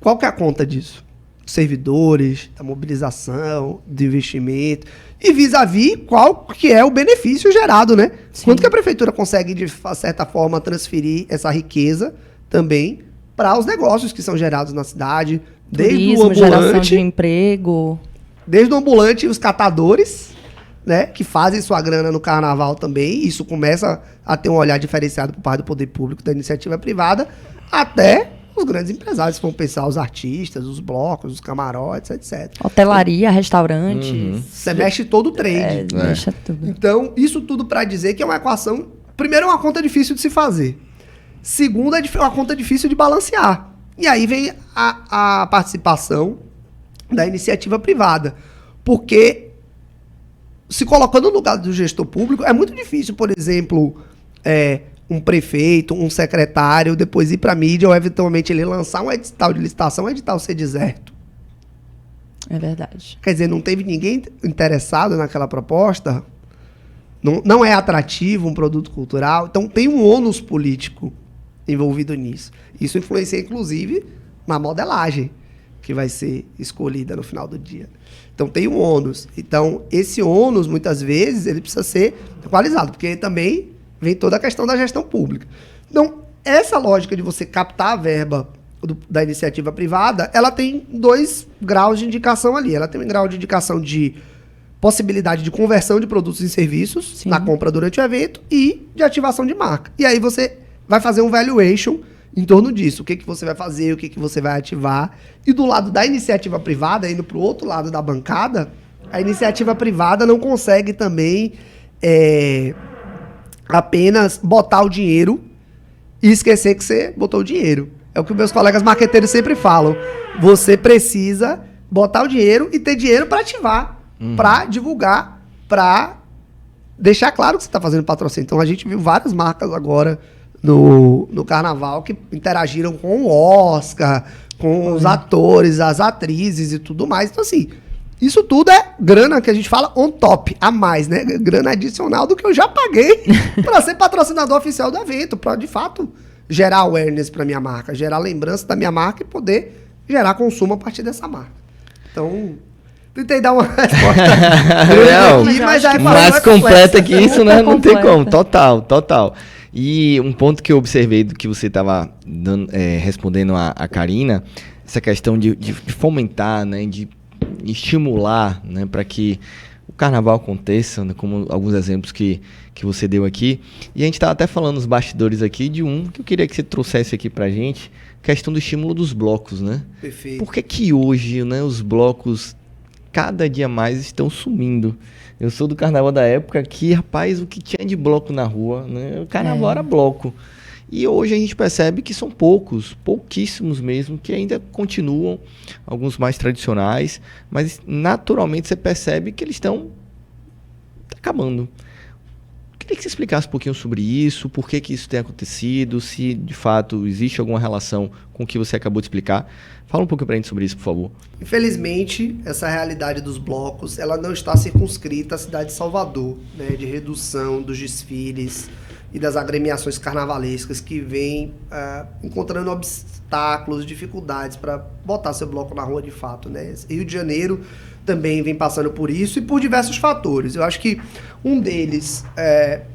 Qual que é a conta disso? Servidores, da mobilização, do investimento, e vis-à-vis qual que é o benefício gerado, né? Sim. Quanto que a prefeitura consegue, de certa forma, transferir essa riqueza também para os negócios que são gerados na cidade, desde o ambulante, geração de emprego. Desde o ambulante e os catadores, né, que fazem sua grana no carnaval também, isso começa a ter um olhar diferenciado por parte do poder público, da iniciativa privada, até os grandes empresários, se vão pensar os artistas, os blocos, os camarotes, etc. Hotelaria, restaurantes. Você mexe todo o trade. Mexe tudo. Então, isso tudo para dizer que é uma equação... Primeiro, é uma conta difícil de se fazer. Segundo, é uma conta difícil de balancear. E aí vem a participação da iniciativa privada. Porque, se colocando no lugar do gestor público, é muito difícil, por exemplo... um prefeito, um secretário, depois ir para a mídia ou eventualmente ele lançar um edital de licitação, um edital ser deserto. É verdade. Quer dizer, não teve ninguém interessado naquela proposta, não é atrativo um produto cultural, então tem um ônus político envolvido nisso. Isso influencia, inclusive, na modelagem que vai ser escolhida no final do dia. Então tem um ônus. Então, esse ônus, muitas vezes, ele precisa ser equalizado, porque também vem toda a questão da gestão pública. Então, essa lógica de você captar a verba da iniciativa privada, ela tem 2 graus de indicação ali. Ela tem um grau de indicação de possibilidade de conversão de produtos em serviços, sim, na compra durante o evento, e de ativação de marca. E aí você vai fazer um valuation em torno disso. O que você vai fazer, o que você vai ativar. E do lado da iniciativa privada, indo para o outro lado da bancada, a iniciativa privada não consegue também... apenas botar o dinheiro e esquecer que você botou o dinheiro. É o que meus colegas marqueteiros sempre falam. Você precisa botar o dinheiro e ter dinheiro para ativar, para divulgar, para deixar claro que você está fazendo patrocínio. Então, a gente viu várias marcas agora no Carnaval que interagiram com o Oscar, com os atores, as atrizes e tudo mais. Então, assim... Isso tudo é grana que a gente fala on top, a mais, né? Grana adicional do que eu já paguei para ser patrocinador oficial do evento, para de fato gerar awareness para minha marca, gerar lembrança da minha marca e poder gerar consumo a partir dessa marca. Então, tentei dar uma resposta aqui, mas é mais completa que isso, né? Não tem como. Total. E um ponto que eu observei do que você estava respondendo a Karina, essa questão de fomentar, né? De estimular, né, para que o carnaval aconteça, né, como alguns exemplos que você deu aqui. E a gente estava até falando nos bastidores aqui de um que eu queria que você trouxesse aqui para a gente, questão do estímulo dos blocos, né? Perfeito. Por que hoje, né, os blocos cada dia mais estão sumindo? Eu sou do carnaval da época que, rapaz, o que tinha de bloco na rua, né? O carnaval era bloco. E hoje a gente percebe que são pouquíssimos mesmo, que ainda continuam, alguns mais tradicionais, mas naturalmente você percebe que eles estão acabando. Queria que você explicasse um pouquinho sobre isso, por que isso tem acontecido, se de fato existe alguma relação com o que você acabou de explicar. Fala um pouquinho pra gente sobre isso, por favor. Infelizmente, essa realidade dos blocos, ela não está circunscrita à cidade de Salvador, né, de redução dos desfiles e das agremiações carnavalescas que vêm encontrando obstáculos, dificuldades para botar seu bloco na rua de fato, né? Rio de Janeiro também vem passando por isso e por diversos fatores. Eu acho que um deles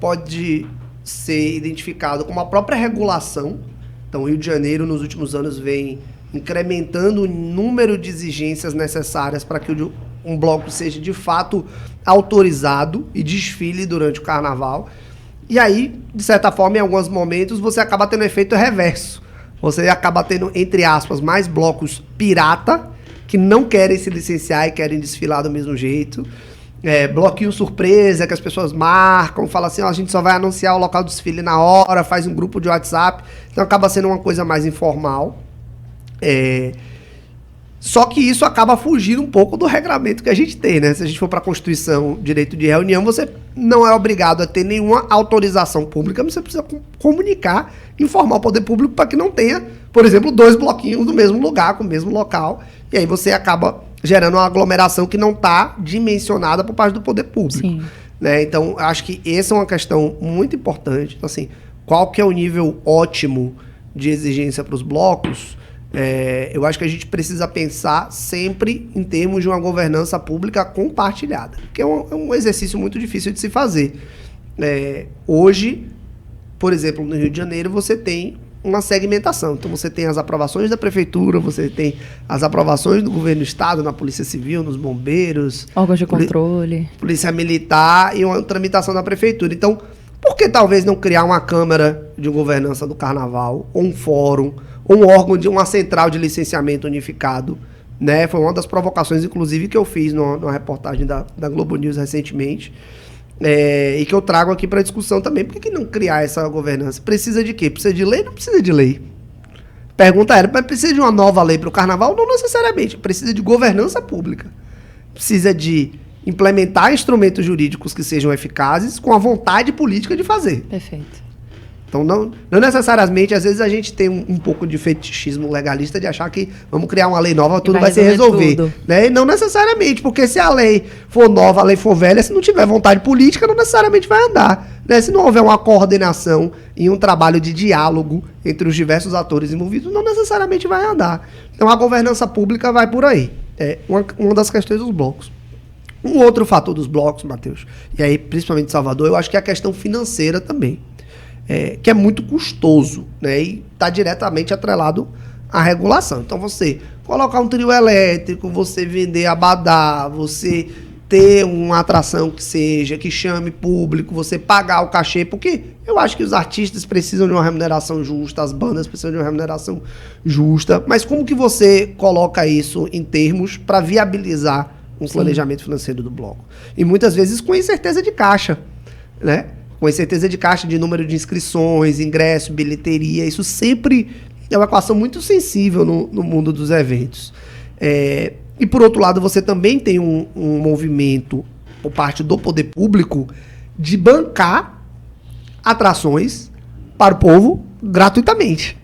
pode ser identificado como a própria regulação. Então, o Rio de Janeiro, nos últimos anos, vem incrementando o número de exigências necessárias para que um bloco seja de fato autorizado e desfile durante o carnaval. E aí, de certa forma, em alguns momentos, você acaba tendo um efeito reverso. Você acaba tendo, entre aspas, mais blocos pirata, que não querem se licenciar e querem desfilar do mesmo jeito. Bloquinho surpresa, que as pessoas marcam, falam assim, a gente só vai anunciar o local do desfile na hora, faz um grupo de WhatsApp. Então acaba sendo uma coisa mais informal. Só que isso acaba fugindo um pouco do regramento que a gente tem, né? Se a gente for para a Constituição, direito de reunião, você não é obrigado a ter nenhuma autorização pública, mas você precisa comunicar, informar o poder público para que não tenha, por exemplo, 2 bloquinhos do mesmo lugar, com o mesmo local, e aí você acaba gerando uma aglomeração que não está dimensionada por parte do poder público. Sim. Né? Então, acho que essa é uma questão muito importante. Então, assim, qual que é o nível ótimo de exigência para os blocos? Eu acho que a gente precisa pensar sempre em termos de uma governança pública compartilhada, que é um exercício muito difícil de se fazer. Hoje, por exemplo, no Rio de Janeiro, você tem uma segmentação. Então, você tem as aprovações da prefeitura, você tem as aprovações do governo do estado, na Polícia Civil, nos bombeiros, órgãos de controle, Polícia Militar e uma tramitação da prefeitura. Então, por que talvez não criar uma Câmara de Governança do Carnaval, ou um fórum, ou um órgão de uma central de licenciamento unificado, né? Foi uma das provocações, inclusive, que eu fiz numa reportagem da Globo News recentemente, e que eu trago aqui para discussão também. Por que não criar essa governança? Precisa de quê? Precisa de lei? Não precisa de lei. Pergunta era, mas precisa de uma nova lei para o Carnaval? Não necessariamente. Precisa de governança pública. Precisa de implementar instrumentos jurídicos que sejam eficazes com a vontade política de fazer. Perfeito. Então, não necessariamente, às vezes a gente tem um pouco de fetichismo legalista de achar que vamos criar uma lei nova, tudo vai se resolver. Né? E não necessariamente, porque se a lei for nova, a lei for velha, se não tiver vontade política, não necessariamente vai andar. Né? Se não houver uma coordenação e um trabalho de diálogo entre os diversos atores envolvidos, não necessariamente vai andar. Então, a governança pública vai por aí. É uma das questões dos blocos. Um outro fator dos blocos, Matheus, e aí principalmente em Salvador, eu acho que é a questão financeira também. Que é muito custoso, né? E está diretamente atrelado à regulação. Então, você colocar um trio elétrico, você vender abadá, você ter uma atração que chame público, você pagar o cachê, porque eu acho que os artistas precisam de uma remuneração justa, as bandas precisam de uma remuneração justa, mas como que você coloca isso em termos para viabilizar um planejamento financeiro do bloco? E muitas vezes com incerteza de caixa, né? Com incerteza de caixa, de número de inscrições, ingresso, bilheteria. Isso sempre é uma equação muito sensível no mundo dos eventos. E, por outro lado, você também tem um movimento, por parte do poder público, de bancar atrações para o povo gratuitamente.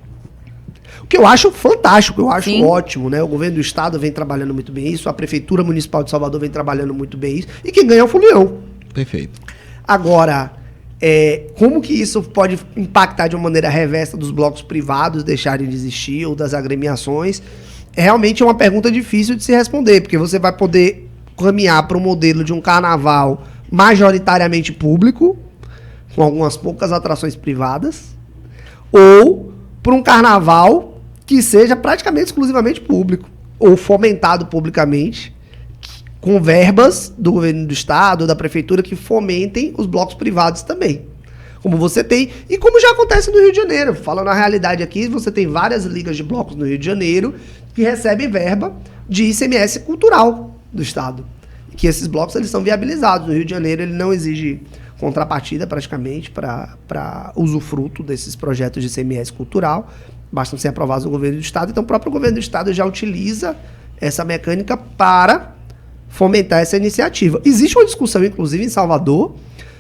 O que eu acho fantástico, eu acho ótimo, né? O governo do estado vem trabalhando muito bem isso, a Prefeitura Municipal de Salvador vem trabalhando muito bem isso, e quem ganha é o Folião. Perfeito. Agora, como que isso pode impactar de uma maneira reversa dos blocos privados deixarem de existir ou das agremiações? Realmente é uma pergunta difícil de se responder, porque você vai poder caminhar para um modelo de um carnaval majoritariamente público, com algumas poucas atrações privadas, ou para um carnaval que seja praticamente exclusivamente público, ou fomentado publicamente, com verbas do governo do estado, da prefeitura, que fomentem os blocos privados também. Como você tem, e como já acontece no Rio de Janeiro. Falando a realidade aqui, você tem várias ligas de blocos no Rio de Janeiro que recebem verba de ICMS cultural do estado. Que esses blocos eles são viabilizados. No Rio de Janeiro ele não exige contrapartida praticamente para usufruto desses projetos de ICMS cultural. Bastam ser aprovados no governo do estado. Então o próprio governo do estado já utiliza essa mecânica para fomentar essa iniciativa. Existe uma discussão, inclusive, em Salvador,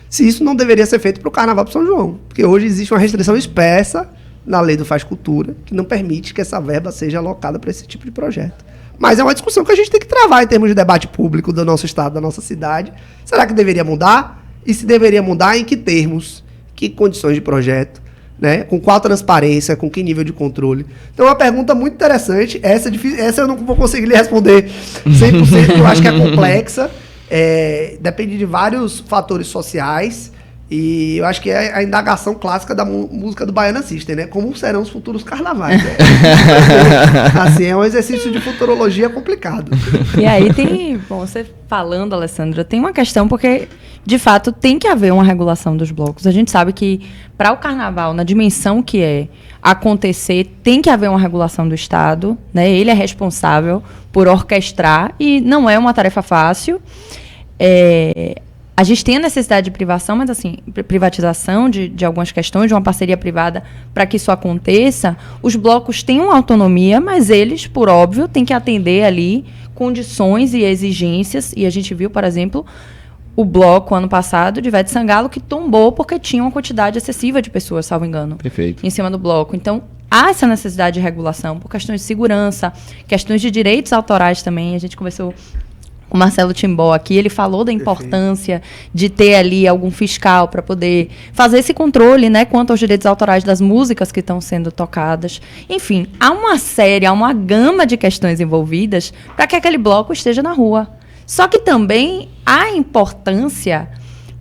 se isso não deveria ser feito para o Carnaval de São João. Porque hoje existe uma restrição expressa na lei do Faz Cultura, que não permite que essa verba seja alocada para esse tipo de projeto. Mas é uma discussão que a gente tem que travar em termos de debate público do nosso estado, da nossa cidade. Será que deveria mudar? E se deveria mudar, em que termos? Que condições de projeto? Né? Com qual transparência, com que nível de controle. Então é uma pergunta muito interessante. Essa eu não vou conseguir lhe responder 100%, eu acho que é complexa. Depende de vários fatores sociais E eu acho que é a indagação clássica da música do Baiana System, né? Como serão os futuros carnavais, né? Assim, é um exercício de futurologia complicado. E aí tem, bom, você falando, Alessandra, tem uma questão porque, de fato, tem que haver uma regulação dos blocos. A gente sabe que para o carnaval, na dimensão que é acontecer, tem que haver uma regulação do Estado, né? Ele é responsável por orquestrar e não é uma tarefa fácil. A gente tem a necessidade de privação, mas assim, privatização de algumas questões, de uma parceria privada para que isso aconteça. Os blocos têm uma autonomia, mas eles, por óbvio, têm que atender ali condições e exigências. E a gente viu, por exemplo, o bloco, ano passado, de Ivete Sangalo, que tombou porque tinha uma quantidade excessiva de pessoas, salvo engano, Perfeito. em cima do bloco. Então, há essa necessidade de regulação por questões de segurança, questões de direitos autorais também. A gente conversou com o Marcelo Timbó aqui, ele falou da importância de ter ali algum fiscal para poder fazer esse controle, né, quanto aos direitos autorais das músicas que estão sendo tocadas. Enfim, há uma gama de questões envolvidas para que aquele bloco esteja na rua. Só que também há importância,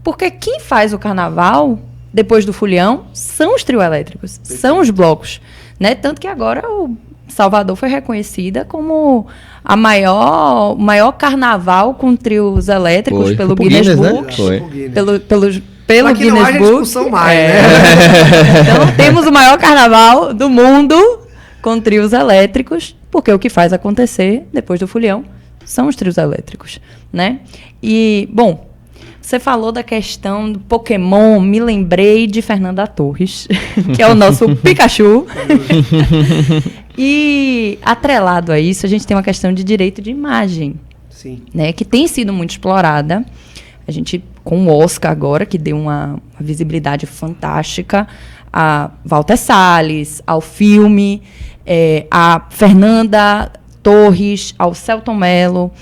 porque quem faz o carnaval, depois do folião, são os trios elétricos, são os blocos, né? Tanto que agora o Salvador foi reconhecida como o maior carnaval com trios elétricos pelo Guinness Book. Foi. Pelo Guinness Book. Discussão mais, né? Então, temos o maior carnaval do mundo com trios elétricos, porque o que faz acontecer depois do folião são os trios elétricos, né? E, bom, você falou da questão do Pokémon, me lembrei de Fernanda Torres, que é o nosso Pikachu. E, atrelado a isso, a gente tem uma questão de direito de imagem. Sim. Né, que tem sido muito explorada. A gente, com o Oscar agora, que deu uma visibilidade fantástica a Walter Salles, ao filme, a Fernanda Torres, ao Selton Mello.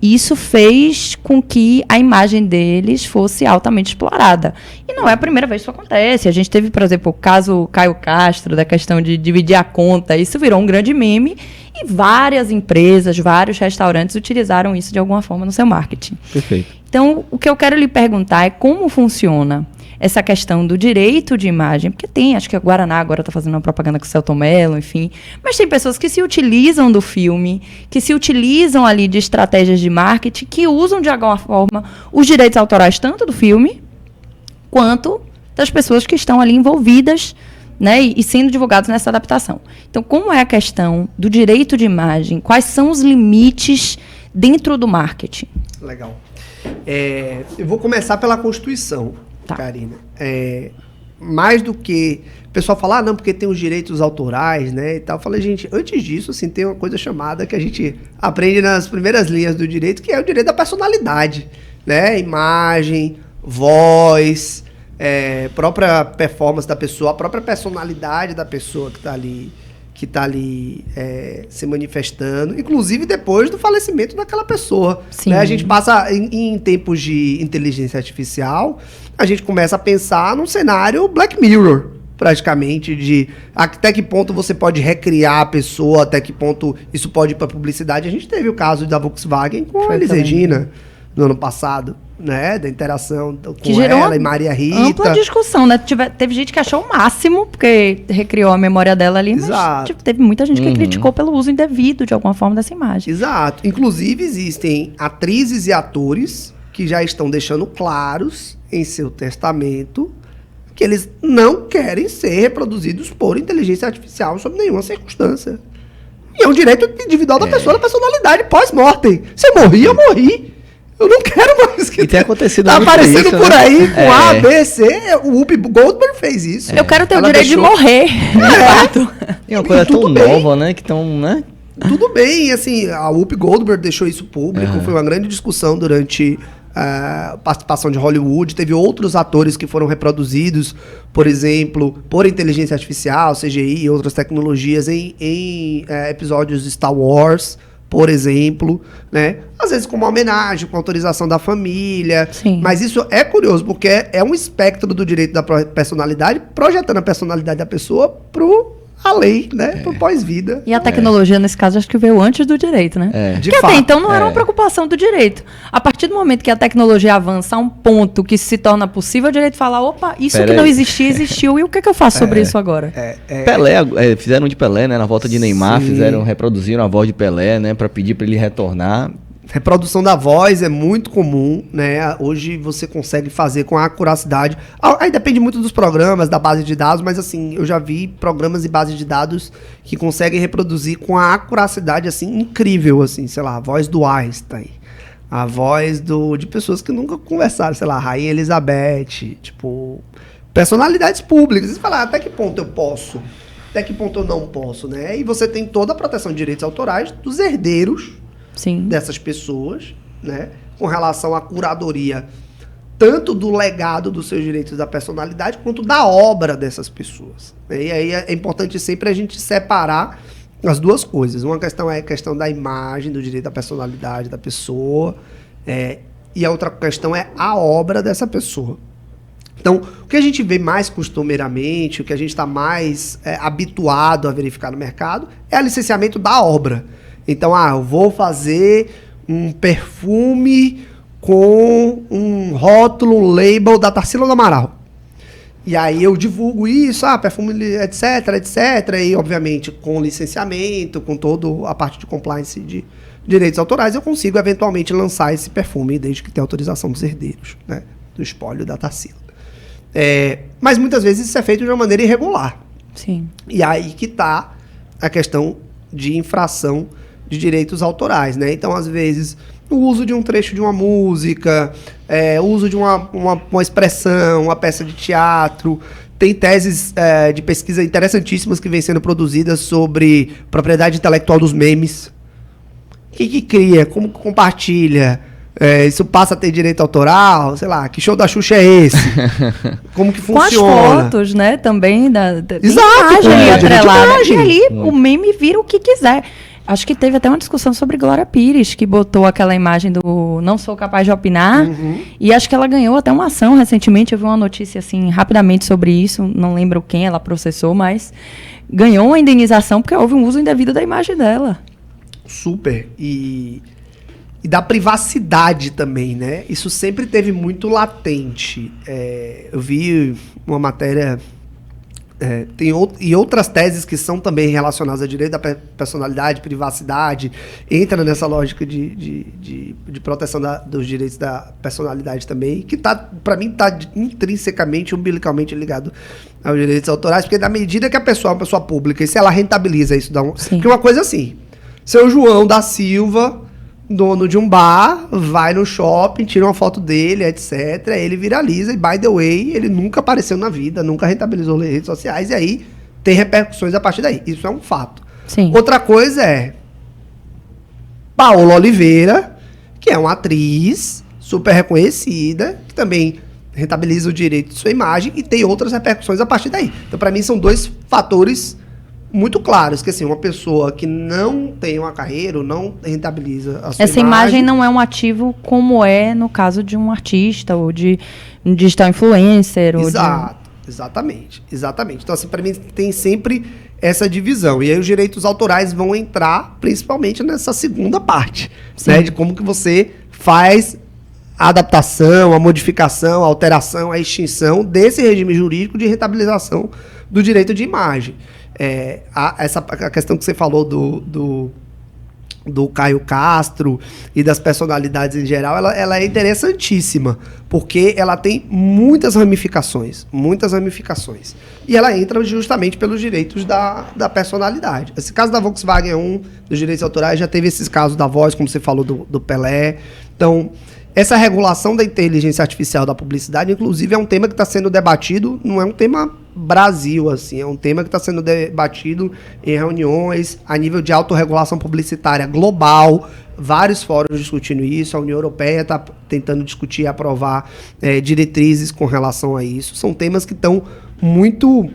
Isso fez com que a imagem deles fosse altamente explorada. E não é a primeira vez que isso acontece. A gente teve, por exemplo, o caso Caio Castro, da questão de dividir a conta. Isso virou um grande meme e várias empresas, vários restaurantes utilizaram isso de alguma forma no seu marketing. Perfeito. Então, o que eu quero lhe perguntar é como funciona essa questão do direito de imagem, porque tem, acho que a Guaraná agora está fazendo uma propaganda com o Selton Mello, enfim, mas tem pessoas que se utilizam do filme, que se utilizam ali de estratégias de marketing, que usam de alguma forma os direitos autorais tanto do filme, quanto das pessoas que estão ali envolvidas, né, e sendo divulgados nessa adaptação. Então, como é a questão do direito de imagem? Quais são os limites dentro do marketing? Legal. Eu vou começar pela Constituição. Tá. Karina, mais do que o pessoal falar, não, porque tem os direitos autorais, né, e tal. Eu falei, gente, antes disso, assim, tem uma coisa chamada que a gente aprende nas primeiras linhas do direito, que é o direito da personalidade, né, imagem, voz, própria performance da pessoa, a própria personalidade da pessoa que está ali se manifestando, inclusive depois do falecimento daquela pessoa. Né? A gente passa, em tempos de inteligência artificial, a gente começa a pensar num cenário Black Mirror, praticamente, de até que ponto você pode recriar a pessoa, até que ponto isso pode ir para publicidade. A gente teve o caso da Volkswagen com a Elis Regina no ano passado, né, da interação com ela e Maria Rita. Ampla discussão, né? Teve gente que achou o máximo, porque recriou a memória dela ali, mas teve muita gente que criticou pelo uso indevido, de alguma forma, dessa imagem. Exato. Inclusive, existem atrizes e atores que já estão deixando claros em seu testamento que eles não querem ser reproduzidos por inteligência artificial sob nenhuma circunstância. E é um direito individual da pessoa, da personalidade pós-mortem. Se eu morri, eu morri. Eu não quero mais que... E tem acontecido tá aparecendo isso, por né? aí com A, B, C. O Whoopi Goldberg fez isso. Eu quero ter Ela o direito de morrer. É uma coisa tão nova, né? Que tão, né? Tudo bem, assim, a Whoopi Goldberg deixou isso público. Foi uma grande discussão durante a participação de Hollywood. Teve outros atores que foram reproduzidos, por exemplo, por inteligência artificial, CGI e outras tecnologias em episódios de Star Wars, por exemplo, né? Às vezes com uma homenagem, com autorização da família. Sim. Mas isso é curioso, porque é um espectro do direito da personalidade, projetando a personalidade da pessoa pro a lei, né? Pro pós-vida. E a tecnologia, nesse caso, acho que veio antes do direito, né? De Porque fato. até então não era uma preocupação do direito. A partir do momento que a tecnologia avança a um ponto que se torna possível, o direito fala, opa, isso que não existia, existiu, e o que é que eu faço sobre isso agora? Pelé, fizeram de Pelé, né? Na volta de Neymar, reproduziram a voz de Pelé, né? Pra pedir pra ele retornar. Reprodução da voz é muito comum, né? Hoje você consegue fazer com a acuracidade. Aí depende muito dos programas, da base de dados, mas assim, eu já vi programas e bases de dados que conseguem reproduzir com a acuracidade, assim, incrível, assim, sei lá, a voz do Einstein, a voz de pessoas que nunca conversaram, sei lá, Rainha Elizabeth, tipo, personalidades públicas. Você fala, até que ponto eu posso? Até que ponto eu não posso, né? E você tem toda a proteção de direitos autorais dos herdeiros, Sim. dessas pessoas, né, com relação à curadoria tanto do legado dos seus direitos da personalidade quanto da obra dessas pessoas. E aí é importante sempre a gente separar as duas coisas. Uma questão é a questão da imagem, do direito da personalidade da pessoa, e a outra questão é a obra dessa pessoa. Então, o que a gente vê mais costumeiramente, o que a gente está mais habituado a verificar no mercado é o licenciamento da obra. Então, eu vou fazer um perfume com um rótulo, um label da Tarsila do Amaral. E aí eu divulgo isso, perfume, etc, etc. E, obviamente, com licenciamento, com toda a parte de compliance de direitos autorais, eu consigo, eventualmente, lançar esse perfume, desde que tenha autorização dos herdeiros, né, do espólio da Tarsila. Mas, muitas vezes, isso é feito de uma maneira irregular. Sim. E aí que está a questão de infração de direitos autorais, né? Então, às vezes, o uso de um trecho de uma música, o uso de uma expressão, uma peça de teatro. Tem teses de pesquisa interessantíssimas que vêm sendo produzidas sobre propriedade intelectual dos memes. O que cria? Como compartilha? Isso passa a ter direito autoral? Sei lá, que show da Xuxa é esse? Como que funciona? Com as fotos, né? Também Exato, imagem atrelada. imagem. E ali o meme vira o que quiser. Acho que teve até uma discussão sobre Glória Pires, que botou aquela imagem do Não Sou Capaz de Opinar. E acho que ela ganhou até uma ação recentemente. Eu vi uma notícia, assim, rapidamente sobre isso. Não lembro quem ela processou, mas ganhou uma indenização porque houve um uso indevido da imagem dela. Super. E da privacidade também, né? Isso sempre teve muito latente. Eu vi uma matéria... e outras teses que são também relacionadas ao direito da personalidade, privacidade, entra nessa lógica de proteção dos direitos da personalidade também, que para mim está intrinsecamente, umbilicalmente ligado aos direitos autorais, porque na medida que a pessoa é uma pessoa pública, e se ela rentabiliza isso, porque uma coisa assim, seu João da Silva, dono de um bar, vai no shopping, tira uma foto dele, etc. Ele viraliza e, by the way, ele nunca apareceu na vida, nunca rentabilizou nas redes sociais, e aí tem repercussões a partir daí. Isso é um fato. Sim. Outra coisa é Paola Oliveira, que é uma atriz super reconhecida, que também rentabiliza o direito de sua imagem e tem outras repercussões a partir daí. Então, para mim, são dois fatores muito claros, que assim, uma pessoa que não tem uma carreira, ou não rentabiliza a sua Essa imagem não é um ativo como é no caso de um artista, ou de um digital influencer. Exatamente. Então, assim, para mim tem sempre essa divisão. E aí os direitos autorais vão entrar principalmente nessa segunda parte, né, de como que você faz a adaptação, a modificação, a alteração, a extinção desse regime jurídico de rentabilização do direito de imagem. A questão que você falou do Caio Castro e das personalidades em geral, ela é interessantíssima, porque ela tem muitas ramificações, e ela entra justamente pelos direitos da personalidade. Esse caso da Volkswagen é um dos direitos autorais, já teve esses casos da voz, como você falou do Pelé. Então, essa regulação da inteligência artificial da publicidade, inclusive, é um tema que está sendo debatido, não é um tema Brasil, assim, é um tema que está sendo debatido em reuniões a nível de autorregulação publicitária global, vários fóruns discutindo isso, a União Europeia está tentando discutir e aprovar diretrizes com relação a isso. São temas que estão muito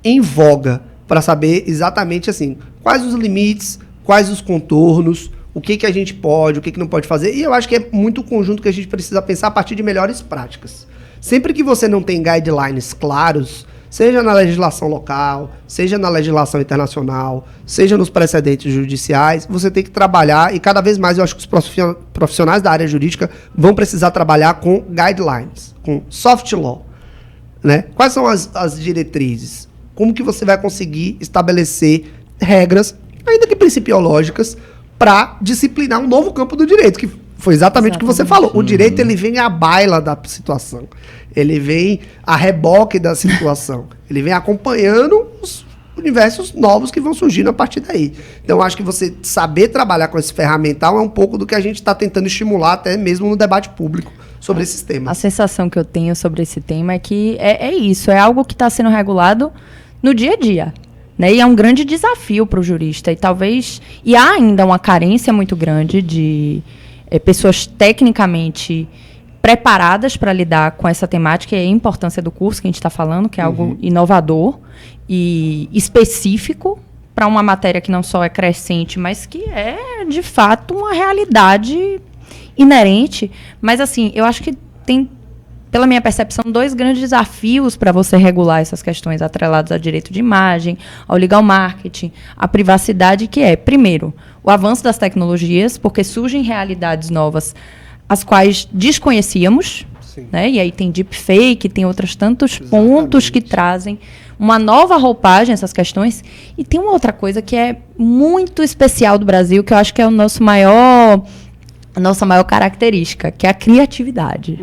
em voga para saber exatamente assim, quais os limites, quais os contornos, o que a gente pode, o que não pode fazer. E eu acho que é muito o conjunto que a gente precisa pensar a partir de melhores práticas. Sempre que você não tem guidelines claros, seja na legislação local, seja na legislação internacional, seja nos precedentes judiciais, você tem que trabalhar, e cada vez mais eu acho que os profissionais da área jurídica vão precisar trabalhar com guidelines, com soft law, né? Quais são as diretrizes? Como que você vai conseguir estabelecer regras, ainda que principiológicas, para disciplinar um novo campo do direito, que foi exatamente o que você falou. O direito, ele vem à baila da situação. Ele vem a reboque da situação. Ele vem acompanhando os universos novos que vão surgindo a partir daí. Então, acho que você saber trabalhar com esse ferramental é um pouco do que a gente está tentando estimular até mesmo no debate público sobre esses temas. A sensação que eu tenho sobre esse tema é que é isso, é algo que está sendo regulado no dia a dia. Né? E é um grande desafio para o jurista. E há ainda uma carência muito grande de pessoas tecnicamente preparadas para lidar com essa temática e a importância do curso que a gente está falando, que é algo inovador e específico para uma matéria que não só é crescente, mas que é, de fato, uma realidade inerente. Mas, assim, eu acho que tem, pela minha percepção, 2 grandes desafios para você regular essas questões atreladas ao direito de imagem, ao legal marketing, à privacidade, que é, primeiro, o avanço das tecnologias, porque surgem realidades novas as quais desconhecíamos, né? E aí tem deepfake, tem outros tantos pontos que trazem uma nova roupagem a essas questões. E tem uma outra coisa que é muito especial do Brasil, que eu acho que é a nossa maior característica, que é a criatividade.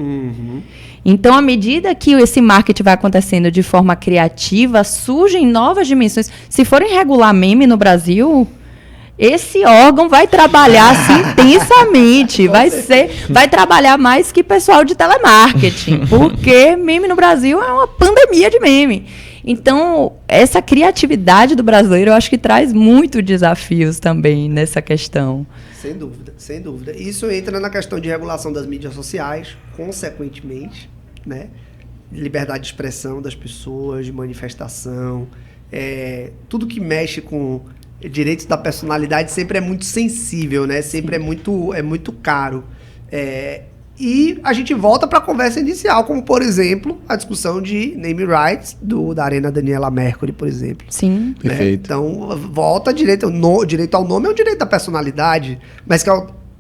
Então, à medida que esse marketing vai acontecendo de forma criativa, surgem novas dimensões. Se forem regular meme no Brasil, esse órgão vai trabalhar intensamente, vai trabalhar mais que pessoal de telemarketing, porque meme no Brasil é uma pandemia de meme. Então, essa criatividade do brasileiro, eu acho que traz muitos desafios também nessa questão. Sem dúvida, sem dúvida. Isso entra na questão de regulação das mídias sociais, consequentemente, né? Liberdade de expressão das pessoas, de manifestação, tudo que mexe com direitos da personalidade sempre é muito sensível, né? Sempre é muito caro. E a gente volta para a conversa inicial, como, por exemplo, a discussão de name rights da Arena Daniela Mercury, por exemplo. Sim. Né? Perfeito. Então, volta direito ao nome é o direito da personalidade, mas que,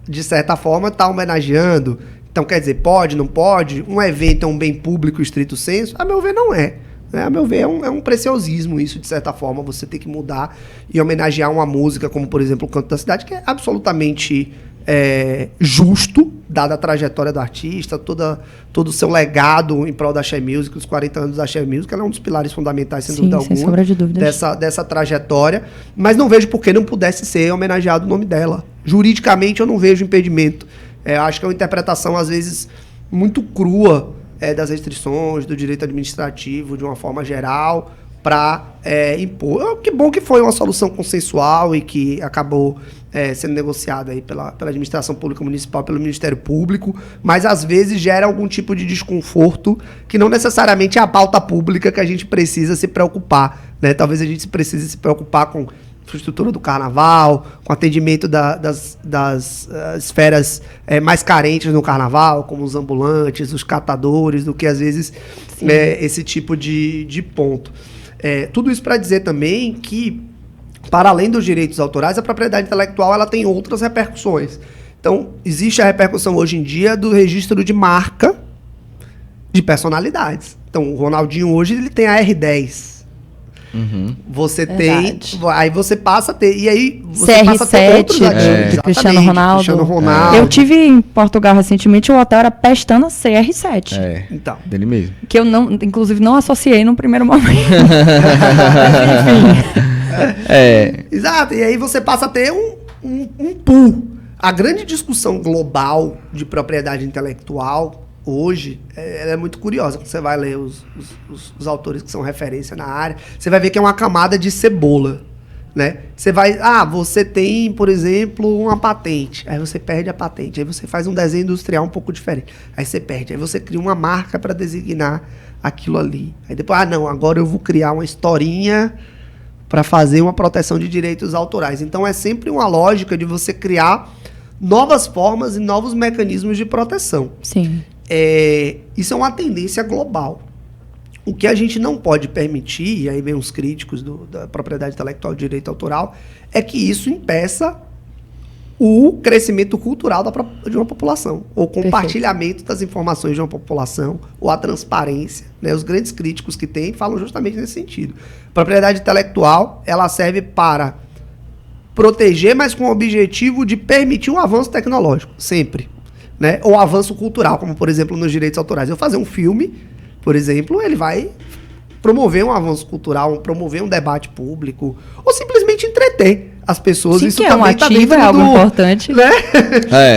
de certa forma, está homenageando. Então, quer dizer, pode, não pode? Um evento é um bem público estrito sensu? A meu ver, não é. A meu ver, é um preciosismo isso, de certa forma, você ter que mudar e homenagear uma música, como, por exemplo, o Canto da Cidade, que é absolutamente justo, dada a trajetória do artista, todo o seu legado em prol da Axé Music, os 40 anos da Axé Music, ela é um dos pilares fundamentais, sem dúvida alguma, sombra de dúvidas, dessa trajetória, mas não vejo por que não pudesse ser homenageado o nome dela. Juridicamente, eu não vejo impedimento. Acho que é uma interpretação, às vezes, muito crua das restrições, do direito administrativo, de uma forma geral, para impor. Que bom que foi uma solução consensual e que acabou sendo negociada aí pela administração pública municipal, pelo Ministério Público, mas às vezes gera algum tipo de desconforto que não necessariamente é a pauta pública que a gente precisa se preocupar, né? Talvez a gente precise se preocupar com infraestrutura do carnaval, com atendimento das esferas mais carentes no carnaval, como os ambulantes, os catadores, do que às vezes esse tipo de ponto. Tudo isso para dizer também que, para além dos direitos autorais, a propriedade intelectual ela tem outras repercussões. Então, existe a repercussão hoje em dia do registro de marca de personalidades. Então, o Ronaldinho hoje ele tem a R10. Você Verdade. tem, aí você passa a ter, e aí você CR7 passa a ter outros ativos. de Cristiano Ronaldo. Eu tive em Portugal recentemente, o hotel era pestana CR7. Então, Dele mesmo. Que eu inclusive não associei no primeiro momento. Exato, e aí você passa a ter um pool. A grande discussão global de propriedade intelectual hoje, ela é muito curiosa. Quando você vai ler os autores que são referência na área, você vai ver que é uma camada de cebola, né? Você tem, por exemplo, uma patente, aí você perde a patente, aí você faz um desenho industrial um pouco diferente, aí você perde, aí você cria uma marca para designar aquilo ali. Aí depois, agora eu vou criar uma historinha para fazer uma proteção de direitos autorais. Então é sempre uma lógica de você criar novas formas e novos mecanismos de proteção. Sim. Isso é uma tendência global. O que a gente não pode permitir, e aí vem os críticos da propriedade intelectual e direito autoral, é que isso impeça o crescimento cultural de uma população, ou o compartilhamento das informações de uma população, ou a transparência. Né? Os grandes críticos que tem falam justamente nesse sentido. Propriedade intelectual, ela serve para proteger, mas com o objetivo de permitir um avanço tecnológico, sempre. Né? Ou avanço cultural, como, por exemplo, nos direitos autorais. Eu fazer um filme, por exemplo, ele vai promover um avanço cultural, promover um debate público, ou simplesmente entreter as pessoas. Sim, isso que é também um ativo, é algo importante. Né?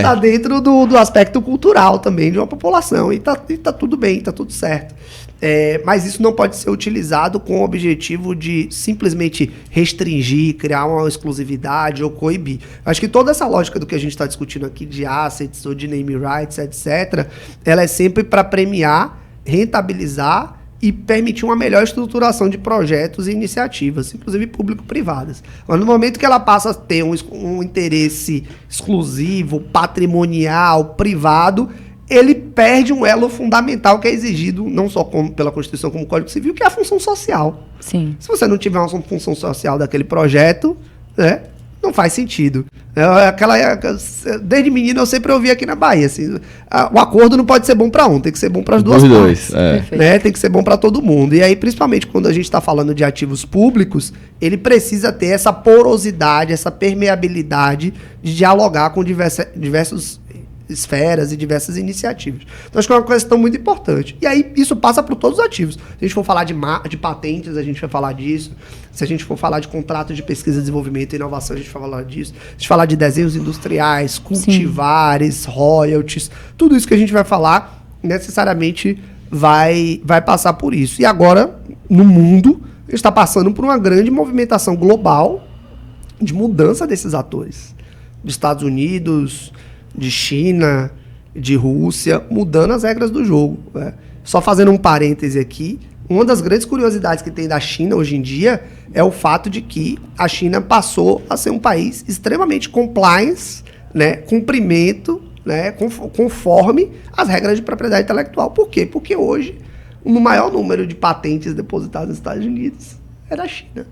Tá dentro do aspecto cultural também de uma população, e tá tudo bem, tá tudo certo. Mas isso não pode ser utilizado com o objetivo de simplesmente restringir, criar uma exclusividade ou coibir. Acho que toda essa lógica do que a gente está discutindo aqui de assets ou de name rights, etc., ela é sempre para premiar, rentabilizar e permitir uma melhor estruturação de projetos e iniciativas, inclusive público-privadas. Mas no momento que ela passa a ter um interesse exclusivo, patrimonial, privado, ele perde um elo fundamental que é exigido, não só pela Constituição como Código Civil, que é a função social. Sim. Se você não tiver uma função social daquele projeto, né, não faz sentido. Desde menino eu sempre ouvi aqui na Bahia, assim, o acordo não pode ser bom para um, tem que ser bom para as duas partes. Né? Tem que ser bom para todo mundo. E aí, principalmente quando a gente está falando de ativos públicos, ele precisa ter essa porosidade, essa permeabilidade de dialogar com diversos esferas e diversas iniciativas. Então, acho que é uma questão muito importante. E aí, isso passa por todos os ativos. Se a gente for falar de patentes, a gente vai falar disso. Se a gente for falar de contratos de pesquisa, desenvolvimento e inovação, a gente vai falar disso. Se a gente falar de desenhos industriais, cultivares, sim, royalties, tudo isso que a gente vai falar, necessariamente vai passar por isso. E agora, no mundo, a gente está passando por uma grande movimentação global de mudança desses atores. Dos Estados Unidos, de China, de Rússia, mudando as regras do jogo. Né? Só fazendo um parêntese aqui, uma das grandes curiosidades que tem da China hoje em dia é o fato de que a China passou a ser um país extremamente compliance, né? Cumprimento, né? Conforme as regras de propriedade intelectual. Por quê? Porque hoje o maior número de patentes depositadas nos Estados Unidos é da China.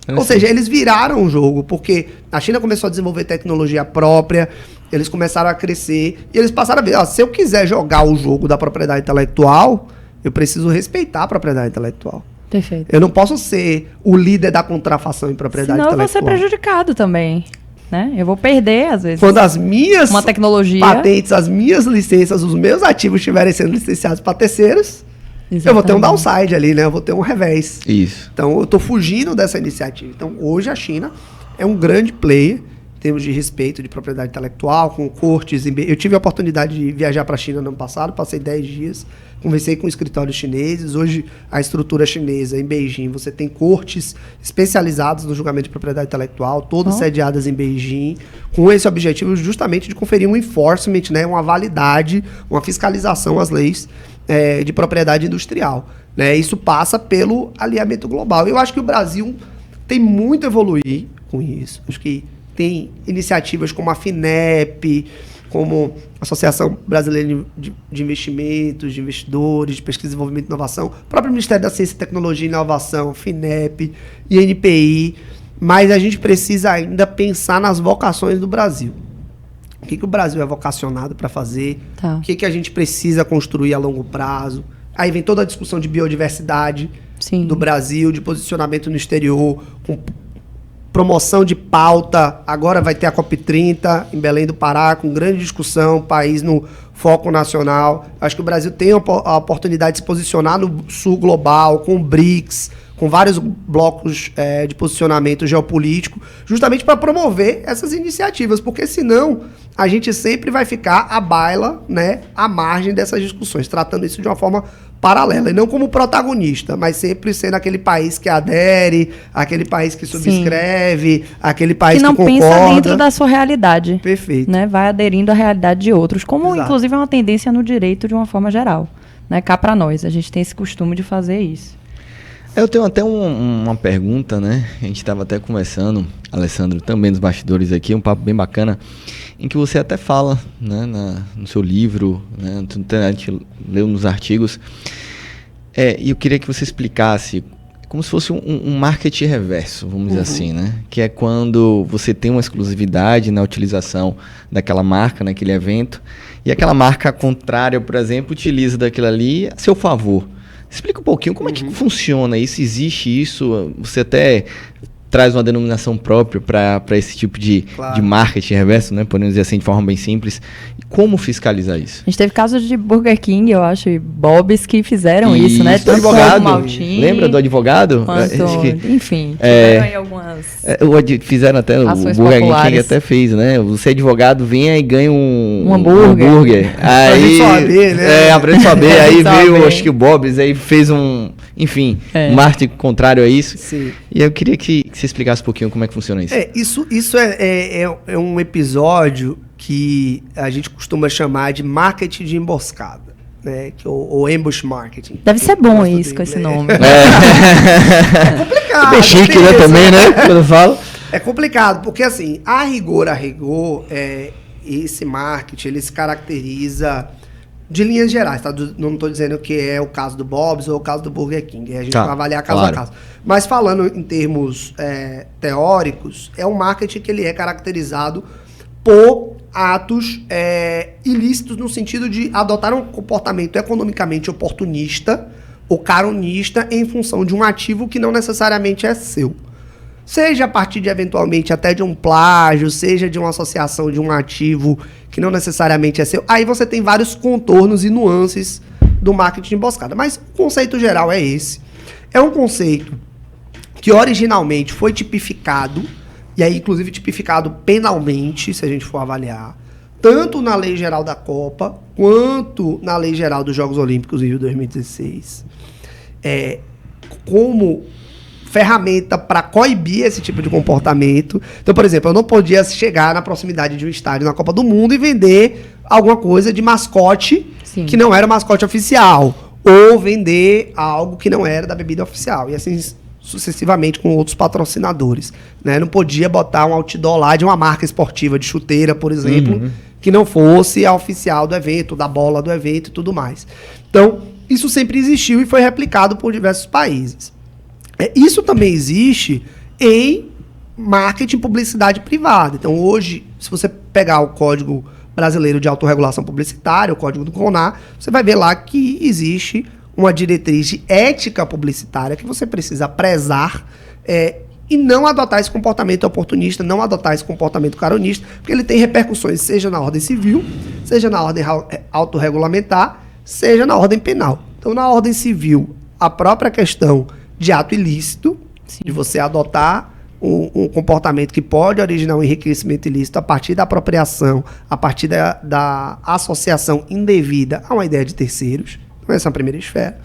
Ou seja, eles viraram o jogo, porque a China começou a desenvolver tecnologia própria, eles começaram a crescer, e eles passaram a ver, se eu quiser jogar o jogo da propriedade intelectual, eu preciso respeitar a propriedade intelectual. Perfeito. Eu não posso ser o líder da contrafação em propriedade intelectual. Senão eu vou ser prejudicado também, né? Eu vou perder, às vezes, quando as minhas uma tecnologia, patentes, as minhas licenças, os meus ativos estiverem sendo licenciados para terceiros. Exatamente. Eu vou ter um downside ali, né? Eu vou ter um revés. Isso. Então, eu estou fugindo dessa iniciativa. Então, hoje a China é um grande player em termos de respeito de propriedade intelectual, com cortes. Eu tive a oportunidade de viajar para a China no ano passado, passei 10 dias, conversei com escritórios chineses. Hoje, a estrutura chinesa em Beijing, você tem cortes especializadas no julgamento de propriedade intelectual, todas sediadas em Beijing, com esse objetivo justamente de conferir um enforcement, né? Uma validade, uma fiscalização às leis de propriedade industrial. Né? Isso passa pelo alinhamento global. Eu acho que o Brasil tem muito a evoluir com isso. Acho que tem iniciativas como a FINEP, como a Associação Brasileira de Investimentos, de Investidores, de Pesquisa, Desenvolvimento e Inovação, o próprio Ministério da Ciência, Tecnologia e Inovação, FINEP, INPI, mas a gente precisa ainda pensar nas vocações do Brasil. O que o Brasil é vocacionado para fazer? Tá. O que a gente precisa construir a longo prazo? Aí vem toda a discussão de biodiversidade do Brasil, de posicionamento no exterior, com promoção de pauta. Agora vai ter a COP30 em Belém do Pará, com grande discussão, país no foco nacional. Acho que o Brasil tem a oportunidade de se posicionar no sul global, com o BRICS, com vários blocos de posicionamento geopolítico, justamente para promover essas iniciativas, porque senão a gente sempre vai ficar à baila, né, à margem dessas discussões, tratando isso de uma forma paralela, e não como protagonista, mas sempre sendo aquele país que adere, aquele país que subscreve, aquele país que concorda. Que não pensa dentro da sua realidade. Perfeito. Né, vai aderindo à realidade de outros, como inclusive é uma tendência no direito de uma forma geral. Né, cá para nós, a gente tem esse costume de fazer isso. Eu tenho até uma pergunta, né? A gente estava até conversando, Alessandro, também nos bastidores aqui, um papo bem bacana, em que você até fala, né, no seu livro, né, a gente leu nos artigos, E eu queria que você explicasse como se fosse um marketing reverso, vamos dizer assim, né? Que é quando você tem uma exclusividade na utilização daquela marca, naquele evento, e aquela marca contrária, por exemplo, utiliza daquilo ali a seu favor. Explica um pouquinho como é que funciona isso, existe isso, você até traz uma denominação própria para esse tipo de marketing reverso, né? Podemos dizer assim, de forma bem simples. E como fiscalizar isso? A gente teve casos de Burger King, eu acho, e Bob's que fizeram isso, né? Do advogado, Maltin, lembra do advogado? Enfim, tiveram aí algumas fizeram até, o Burger King até fez, né? Você advogado vem e ganha um hambúrguer. Aí, aprende só a ver, aí veio, acho que o Bob's, aí fez um marketing contrário a isso. Sim. E eu queria que você explicasse um pouquinho como é que funciona isso. Isso é um episódio que a gente costuma chamar de marketing de emboscada, né? Ou ambush marketing. Deve ser bom isso com esse nome. É complicado. Bem chique, né, também, né? Quando eu falo. É complicado, porque assim, a rigor, esse marketing, ele se caracteriza de linhas gerais, tá? Não estou dizendo que é o caso do Bob's ou o caso do Burger King. A gente vai avaliar caso a caso. Mas falando em termos teóricos, é um marketing que ele é caracterizado por atos ilícitos no sentido de adotar um comportamento economicamente oportunista ou caronista em função de um ativo que não necessariamente é seu. Seja a partir de, eventualmente, até de um plágio, seja de uma associação de um ativo que não necessariamente é seu. Aí você tem vários contornos e nuances do marketing de emboscada. Mas o conceito geral é esse. É um conceito que originalmente foi tipificado, e aí inclusive tipificado penalmente, se a gente for avaliar, tanto na Lei Geral da Copa, quanto na Lei Geral dos Jogos Olímpicos em Rio 2016, como ferramenta para coibir esse tipo de comportamento. Então, por exemplo, eu não podia chegar na proximidade de um estádio na Copa do Mundo e vender alguma coisa de mascote que não era mascote oficial, ou vender algo que não era da bebida oficial, e assim sucessivamente com outros patrocinadores, né? Não podia botar um outdoor lá de uma marca esportiva de chuteira, por exemplo, que não fosse a oficial do evento, da bola do evento e tudo mais. Então, isso sempre existiu e foi replicado por diversos países. Isso também existe em marketing e publicidade privada. Então, hoje, se você pegar o Código Brasileiro de Autorregulação Publicitária, o Código do CONAR, você vai ver lá que existe uma diretriz de ética publicitária que você precisa prezar e não adotar esse comportamento oportunista, não adotar esse comportamento caronista, porque ele tem repercussões, seja na ordem civil, seja na ordem autorregulamentar, seja na ordem penal. Então, na ordem civil, a própria questão de ato ilícito, de você adotar um comportamento que pode originar um enriquecimento ilícito a partir da apropriação, a partir da associação indevida a uma ideia de terceiros. Então, essa é a primeira esfera.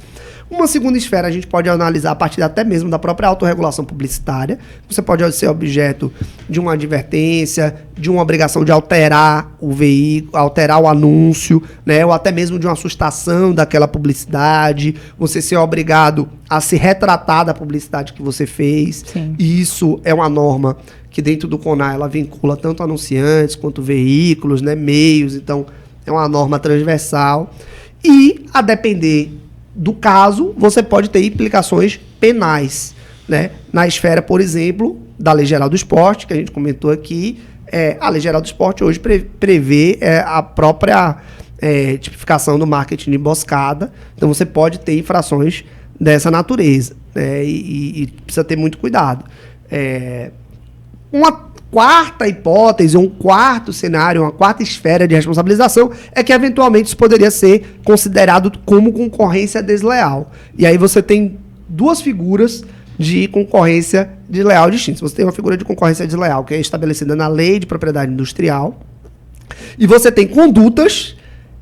Uma segunda esfera a gente pode analisar a partir até mesmo da própria autorregulação publicitária. Você pode ser objeto de uma advertência, de uma obrigação de alterar o veículo, alterar o anúncio, né? Ou até mesmo de uma assustação daquela publicidade. Você ser obrigado a se retratar da publicidade que você fez. Sim. E isso é uma norma que dentro do CONAR ela vincula tanto anunciantes quanto veículos, né? Meios. Então, é uma norma transversal. E, a depender do caso, você pode ter implicações penais, né? Na esfera, por exemplo, da Lei Geral do Esporte, que a gente comentou aqui, a Lei Geral do Esporte hoje prevê a própria tipificação do marketing de emboscada. Então, você pode ter infrações dessa natureza, né? E precisa ter muito cuidado. Uma quarta hipótese, um quarto cenário, uma quarta esfera de responsabilização é que, eventualmente, isso poderia ser considerado como concorrência desleal. E aí você tem duas figuras de concorrência desleal distintas. Você tem uma figura de concorrência desleal que é estabelecida na Lei de Propriedade Industrial e você tem condutas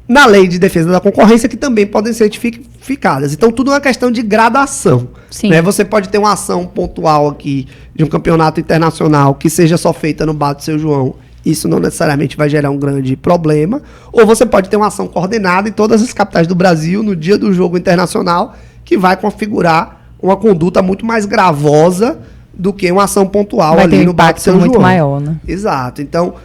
na Lei de Defesa da Concorrência que também podem ser tipificadas. Então, tudo é uma questão de gradação. Né? Você pode ter uma ação pontual aqui de um campeonato internacional que seja só feita no bar do Seu João. Isso não necessariamente vai gerar um grande problema. Ou você pode ter uma ação coordenada em todas as capitais do Brasil no dia do jogo internacional que vai configurar uma conduta muito mais gravosa do que uma ação pontual ali no bar do Seu João. Vai ter um impacto muito maior, né? Exato. Então,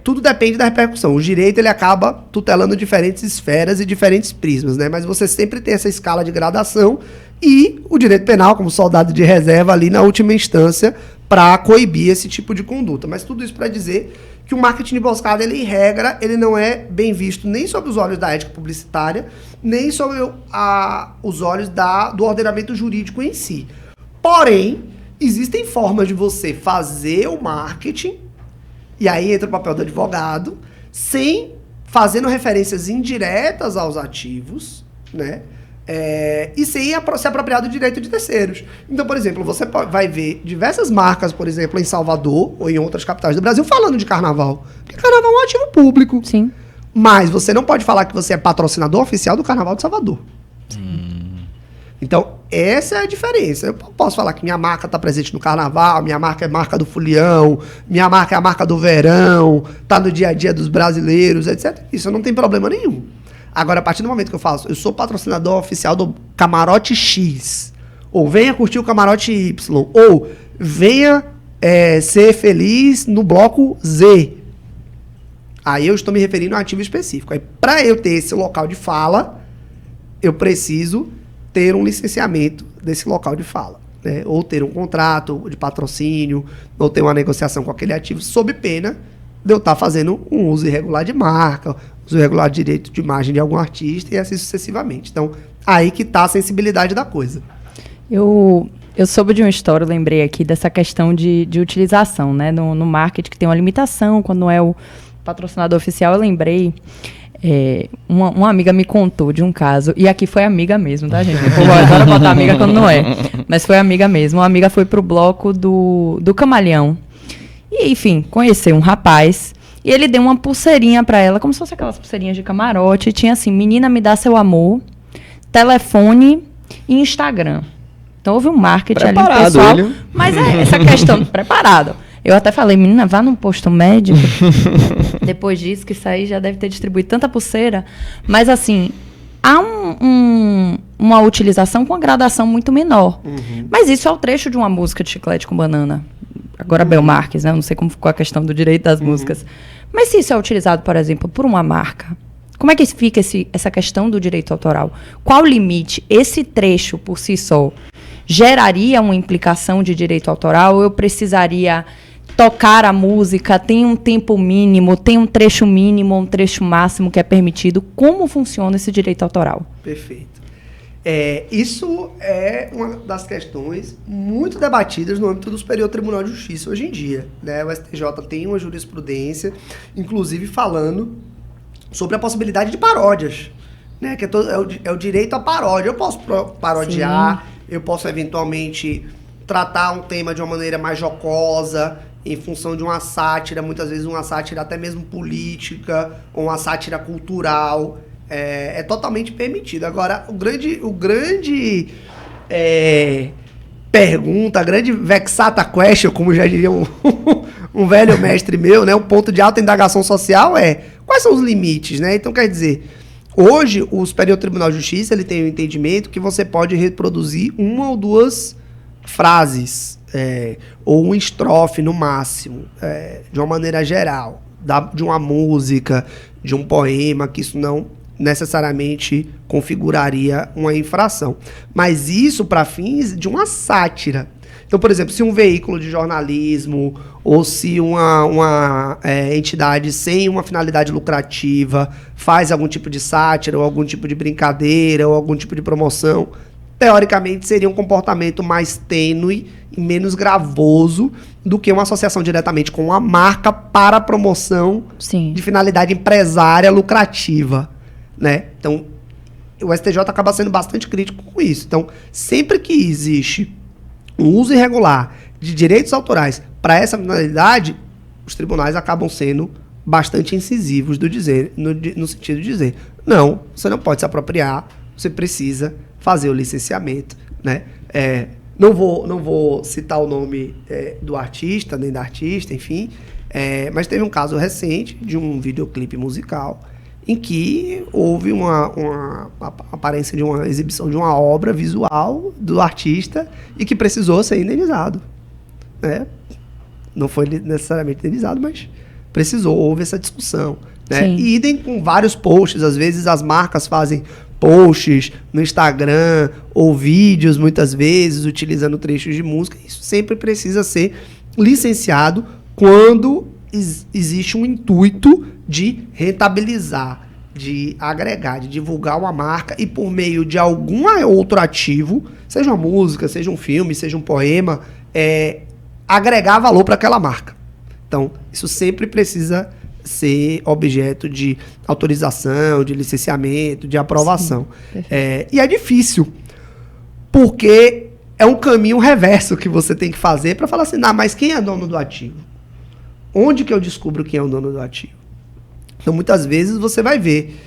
tudo depende da repercussão. O direito ele acaba tutelando diferentes esferas e diferentes prismas, né? Mas você sempre tem essa escala de gradação e o direito penal como soldado de reserva ali na última instância para coibir esse tipo de conduta. Mas tudo isso para dizer que o marketing de emboscada, ele, em regra, ele não é bem visto nem sob os olhos da ética publicitária, nem sob os olhos do ordenamento jurídico em si. Porém, existem formas de você fazer o marketing, e aí entra o papel do advogado, fazendo referências indiretas aos ativos, né? E sem se apropriar do direito de terceiros. Então, por exemplo, você vai ver diversas marcas, por exemplo, em Salvador ou em outras capitais do Brasil, falando de carnaval. Porque carnaval é um ativo público. Sim. Mas você não pode falar que você é patrocinador oficial do Carnaval de Salvador. Então, essa é a diferença. Eu posso falar que minha marca está presente no Carnaval, minha marca é marca do Folião, minha marca é a marca do Verão, está no dia a dia dos brasileiros, etc. Isso não tem problema nenhum. Agora, a partir do momento que eu sou patrocinador oficial do Camarote X, ou venha curtir o Camarote Y, ou venha ser feliz no bloco Z. Aí eu estou me referindo a um ativo específico. Aí, para eu ter esse local de fala, eu preciso ter um licenciamento desse local de fala, né? Ou ter um contrato de patrocínio, ou ter uma negociação com aquele ativo, sob pena de eu estar fazendo um uso irregular de marca, uso irregular de direito de imagem de algum artista e assim sucessivamente. Então, aí que está a sensibilidade da coisa. Eu soube de uma história, eu lembrei aqui dessa questão de utilização, né? No marketing, que tem uma limitação, quando não é o patrocinador oficial, eu lembrei... uma amiga me contou de um caso, e aqui foi amiga mesmo, tá, gente? Eu adoro botar amiga quando não é, mas foi amiga mesmo. Uma amiga foi pro bloco do Camaleão e, enfim, conheceu um rapaz e ele deu uma pulseirinha pra ela, como se fosse aquelas pulseirinhas de camarote, e tinha assim: menina, me dá seu amor, telefone e Instagram. Então houve um marketing preparado ali, pessoal, ele. Mas essa questão preparado. Eu até falei: menina, vá num posto médico. Depois disso, que isso aí já deve ter distribuído tanta pulseira. Mas, assim, há uma utilização com uma gradação muito menor. Uhum. Mas isso é o trecho de uma música de Chiclete com Banana. Agora, Bel Marques, né? Eu não sei como ficou a questão do direito das músicas. Mas se isso é utilizado, por exemplo, por uma marca, como é que fica essa questão do direito autoral? Qual o limite? Esse trecho, por si só, geraria uma implicação de direito autoral? Ou eu precisaria... tocar a música, tem um tempo mínimo, tem um trecho mínimo, um trecho máximo que é permitido. Como funciona esse direito autoral? Perfeito. Isso é uma das questões muito debatidas no âmbito do Superior Tribunal de Justiça hoje em dia, né? O STJ tem uma jurisprudência, inclusive falando sobre a possibilidade de paródias, né? Que é o direito à paródia. Eu posso parodiar, sim. Eu posso eventualmente tratar um tema de uma maneira mais jocosa, em função de uma sátira, muitas vezes uma sátira até mesmo política, ou uma sátira cultural, é totalmente permitido. Agora, o grande pergunta, a grande vexata question, como já diria um velho mestre meu, né, um ponto de alta indagação social quais são os limites, né? Então, quer dizer, hoje o Superior Tribunal de Justiça ele tem um entendimento que você pode reproduzir uma ou duas frases, ou uma estrofe no máximo, de uma maneira geral, de uma música, de um poema, que isso não necessariamente configuraria uma infração. Mas isso para fins de uma sátira. Então, por exemplo, se um veículo de jornalismo ou se uma entidade sem uma finalidade lucrativa faz algum tipo de sátira ou algum tipo de brincadeira ou algum tipo de promoção, teoricamente seria um comportamento mais tênue e menos gravoso do que uma associação diretamente com uma marca para promoção, sim, de finalidade empresária lucrativa, né? Então, o STJ acaba sendo bastante crítico com isso. Então, sempre que existe um uso irregular de direitos autorais para essa finalidade, os tribunais acabam sendo bastante incisivos no sentido de dizer: não, você não pode se apropriar, você precisa fazer o licenciamento, né? Não vou citar o nome do artista, nem da artista, enfim, mas teve um caso recente de um videoclipe musical em que houve uma aparência de uma exibição de uma obra visual do artista e que precisou ser indenizado, né? Não foi necessariamente indenizado, mas houve essa discussão, né? Sim. E idem com vários posts, às vezes as marcas fazem posts no Instagram ou vídeos, muitas vezes, utilizando trechos de música. Isso sempre precisa ser licenciado quando existe um intuito de rentabilizar, de agregar, de divulgar uma marca e por meio de algum outro ativo, seja uma música, seja um filme, seja um poema, agregar valor para aquela marca. Então, isso sempre precisa ser objeto de autorização, de licenciamento, de aprovação. E é difícil, porque é um caminho reverso que você tem que fazer para falar assim, mas quem é dono do ativo? Onde que eu descubro quem é o dono do ativo? Então, muitas vezes você vai ver,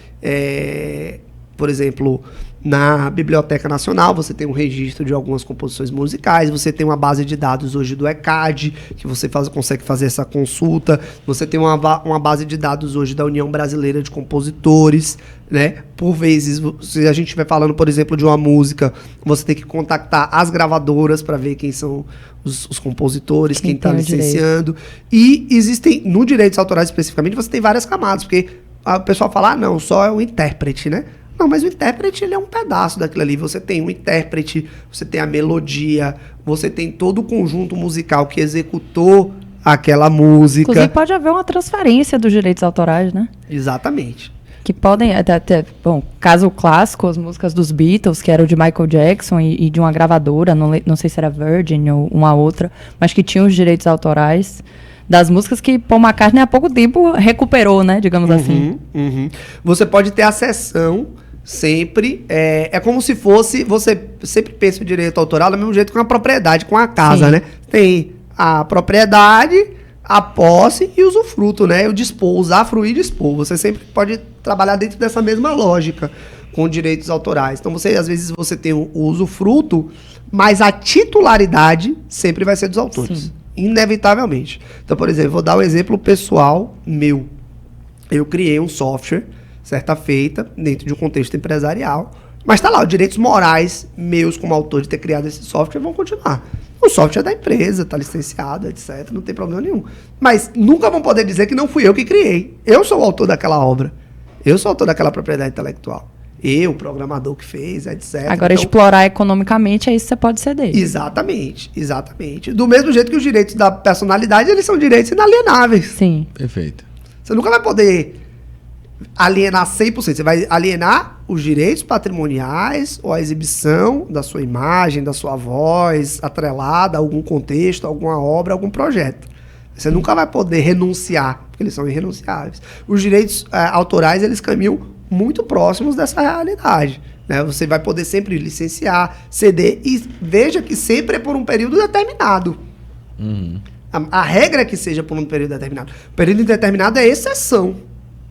por exemplo, na Biblioteca Nacional, você tem um registro de algumas composições musicais, você tem uma base de dados hoje do ECAD, que você consegue fazer essa consulta, você tem uma base de dados hoje da União Brasileira de Compositores, né? Por vezes, se a gente estiver falando, por exemplo, de uma música, você tem que contactar as gravadoras para ver quem são os compositores, quem está licenciando. E existem, no direitos autorais especificamente, você tem várias camadas, porque o pessoal fala, não, só é o intérprete, né? Não, mas o intérprete, ele é um pedaço daquilo ali. Você tem um intérprete, você tem a melodia, você tem todo o conjunto musical que executou aquela música. Inclusive, pode haver uma transferência dos direitos autorais, né? Exatamente. Que podem, bom, caso clássico, as músicas dos Beatles, que eram de Michael Jackson e de uma gravadora, não sei se era Virgin ou uma outra, mas que tinham os direitos autorais das músicas que Paul McCartney há pouco tempo recuperou, né, digamos assim. Você pode ter a cessão sempre, é como se fosse, você sempre pensa o direito autoral do mesmo jeito que uma propriedade, com a casa, Sim. né? Tem a propriedade, a posse e o usufruto, né? O dispor, usar, fruir e dispor. Você sempre pode trabalhar dentro dessa mesma lógica com direitos autorais. Então, às vezes você tem o usufruto, mas a titularidade sempre vai ser dos autores. Sim. Inevitavelmente. Então, por exemplo, vou dar um exemplo pessoal meu. Eu criei um software, certa feita, dentro de um contexto empresarial, mas tá lá, os direitos morais meus como autor de ter criado esse software vão continuar. O software é da empresa, tá licenciado, etc, não tem problema nenhum. Mas nunca vão poder dizer que não fui eu que criei. Eu sou o autor daquela obra. Eu sou o autor daquela propriedade intelectual. Eu, o programador que fez, etc. Agora, então, explorar economicamente, é isso que você pode ceder. Exatamente, exatamente. Do mesmo jeito que os direitos da personalidade, eles são direitos inalienáveis. Sim. Perfeito. Você nunca vai poder alienar 100%. Você vai alienar os direitos patrimoniais ou a exibição da sua imagem, da sua voz, atrelada a algum contexto, alguma obra, algum projeto. Você nunca vai poder renunciar, porque eles são irrenunciáveis. Os direitos autorais, eles caminham muito próximos dessa realidade, né? Você vai poder sempre licenciar, ceder, e veja que sempre é por um período determinado. A regra é que seja por um período determinado. O período indeterminado é exceção.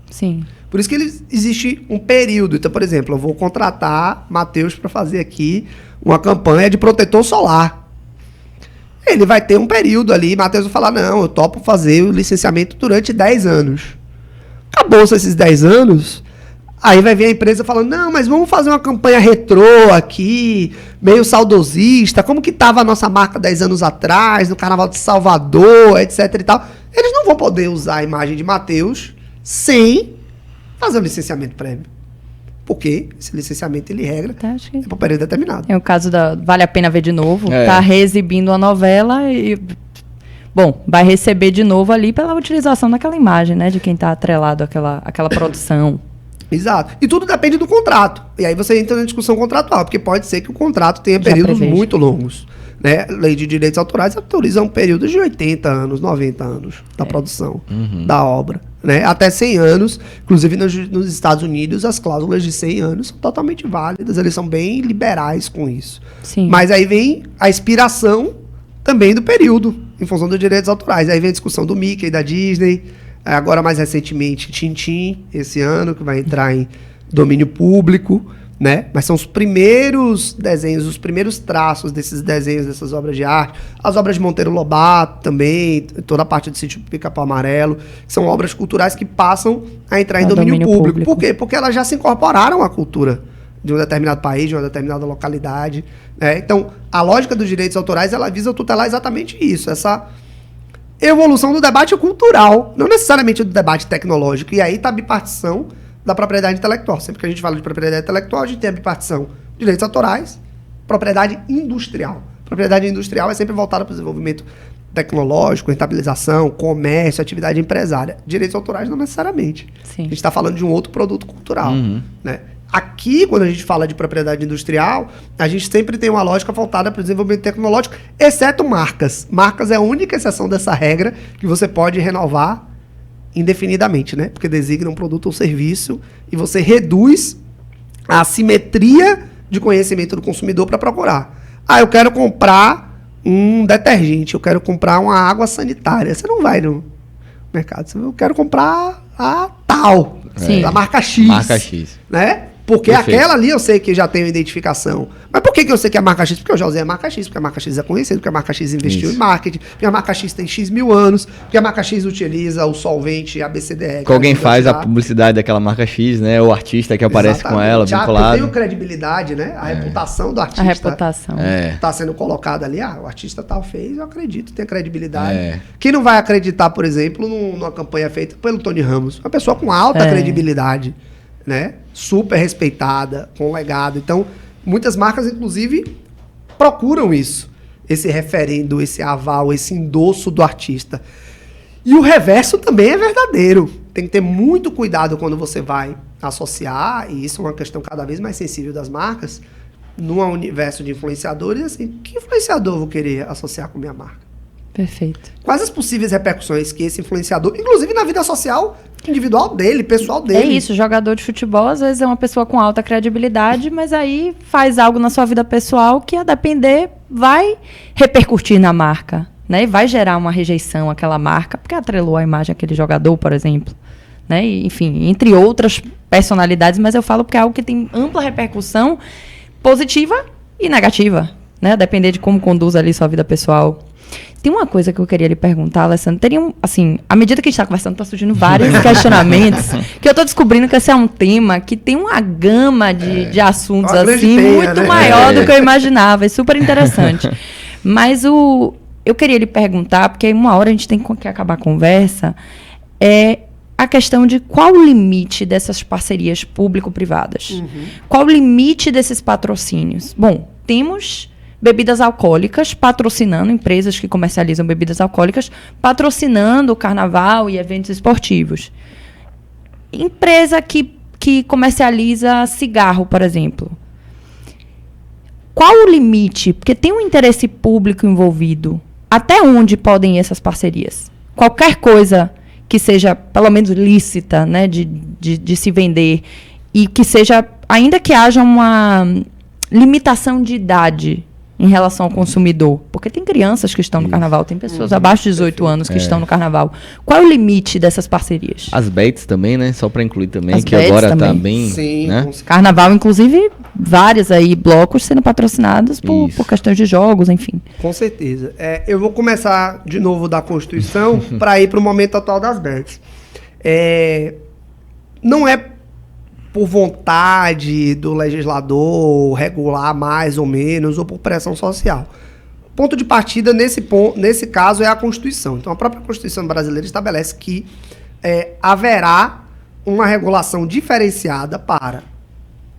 Sim. Por isso que existe um período. Então, por exemplo, eu vou contratar Matheus para fazer aqui uma campanha de protetor solar. Ele vai ter um período ali, Matheus vai falar, não, eu topo fazer o licenciamento durante 10 anos. Acabou-se esses 10 anos, aí vai vir a empresa falando, não, mas vamos fazer uma campanha retrô aqui, meio saudosista, como que estava a nossa marca 10 anos atrás, no Carnaval de Salvador, etc e tal. Eles não vão poder usar a imagem de Matheus sem fazer o licenciamento prévio. Porque esse licenciamento, ele regra, é por período determinado. É o caso da Vale a Pena Ver de Novo, É. tá reexibindo a novela e... Bom, vai receber de novo ali pela utilização daquela imagem, né? De quem tá atrelado àquela produção. Exato. E tudo depende do contrato. E aí você entra na discussão contratual, porque pode ser que o contrato tenha Já períodos preveja. muito longos. Né? Lei de direitos autorais autoriza um período de 80 anos, 90 anos da produção da obra. Né? Até 100 anos. Inclusive nos Estados Unidos, as cláusulas de 100 anos são totalmente válidas. Eles são bem liberais com isso. Sim. Mas aí vem a expiração também do período, em função dos direitos autorais. Aí vem a discussão do Mickey, da Disney. Agora, mais recentemente, Tintin, esse ano, que vai entrar em domínio público, né? Mas são os primeiros desenhos, os primeiros traços desses desenhos, dessas obras de arte. As obras de Monteiro Lobato também, toda a parte do Sítio Pica-Pau Amarelo, que são obras culturais que passam a entrar em domínio público. Por quê? Porque elas já se incorporaram à cultura de um determinado país, de uma determinada localidade, né? Então, a lógica dos direitos autorais, ela visa tutelar exatamente isso, essa evolução do debate cultural, não necessariamente do debate tecnológico. E aí está a bipartição da propriedade intelectual. Sempre que a gente fala de propriedade intelectual, a gente tem a bipartição de direitos autorais, propriedade industrial. Propriedade industrial é sempre voltada para o desenvolvimento tecnológico, rentabilização, comércio, atividade empresária. Direitos autorais não necessariamente. Sim. A gente está falando de um outro produto cultural. Né? Aqui, quando a gente fala de propriedade industrial, a gente sempre tem uma lógica voltada para o desenvolvimento tecnológico, exceto marcas. Marcas é a única exceção dessa regra que você pode renovar indefinidamente, né? Porque designa um produto ou serviço e você reduz a assimetria de conhecimento do consumidor para procurar. Ah, eu quero comprar um detergente, eu quero comprar uma água sanitária. Você não vai no mercado, eu quero comprar a tal, da marca X. Marca X. Né? Porque Perfeito. aquela ali eu sei que já tem uma identificação. Mas por que eu sei que é a marca X? Porque eu já usei a marca X, porque a marca X é conhecida, porque a marca X investiu em marketing, porque a marca X tem X mil anos, porque a marca X utiliza o solvente ABCDE. Que alguém faz a publicidade daquela marca X, né? O artista que aparece com ela, vinculado. Eu tenho credibilidade, né? A reputação do artista. A reputação. Está sendo colocada ali. Ah, o artista tal fez, eu acredito, tem credibilidade. Quem não vai acreditar, por exemplo, numa campanha feita pelo Tony Ramos? Uma pessoa com alta credibilidade, né? Super respeitada, com legado. Então, muitas marcas, inclusive, procuram isso. Esse referendo, esse aval, esse endosso do artista. E o reverso também é verdadeiro. Tem que ter muito cuidado quando você vai associar, e isso é uma questão cada vez mais sensível das marcas, num universo de influenciadores, assim, que influenciador eu vou querer associar com minha marca? Perfeito. Quais as possíveis repercussões que esse influenciador, inclusive na vida social individual dele, pessoal dele. É isso, jogador de futebol às vezes é uma pessoa com alta credibilidade, mas aí faz algo na sua vida pessoal que, a depender, vai repercutir na marca, né? E vai gerar uma rejeição àquela marca, porque atrelou a imagem àquele jogador, por exemplo. Né? E, enfim, entre outras personalidades, mas eu falo porque é algo que tem ampla repercussão positiva e negativa, né? A depender de como conduz ali sua vida pessoal. Tem uma coisa que eu queria lhe perguntar, Alessandro. Teriam, assim, à medida que a gente está conversando, está surgindo vários questionamentos, que eu estou descobrindo que esse é um tema que tem uma gama de assuntos, assim, muito maior do que eu imaginava. É super interessante. Mas eu queria lhe perguntar, porque aí uma hora a gente tem que acabar a conversa, é a questão de qual o limite dessas parcerias público-privadas. Qual o limite desses patrocínios? Bom, temos bebidas alcoólicas patrocinando, empresas que comercializam bebidas alcoólicas, patrocinando o carnaval e eventos esportivos. Empresa que comercializa cigarro, por exemplo. Qual o limite? Porque tem um interesse público envolvido. Até onde podem ir essas parcerias? Qualquer coisa que seja, pelo menos, lícita, né, de se vender, e que seja, ainda que haja uma limitação de idade em relação ao consumidor. Porque tem crianças que estão no carnaval, tem pessoas abaixo de 18 anos que estão no carnaval. Qual é o limite dessas parcerias? As bets também, né? Só para incluir também, As que bets agora também. tá bem... Sim, né? Carnaval, inclusive, vários aí blocos sendo patrocinados por questões de jogos, enfim. Com certeza. Eu vou começar de novo da Constituição para ir para o momento atual das bets. Não é por vontade do legislador regular mais ou menos, ou por pressão social. Ponto de partida nesse caso é a Constituição. Então, a própria Constituição brasileira estabelece que haverá uma regulação diferenciada para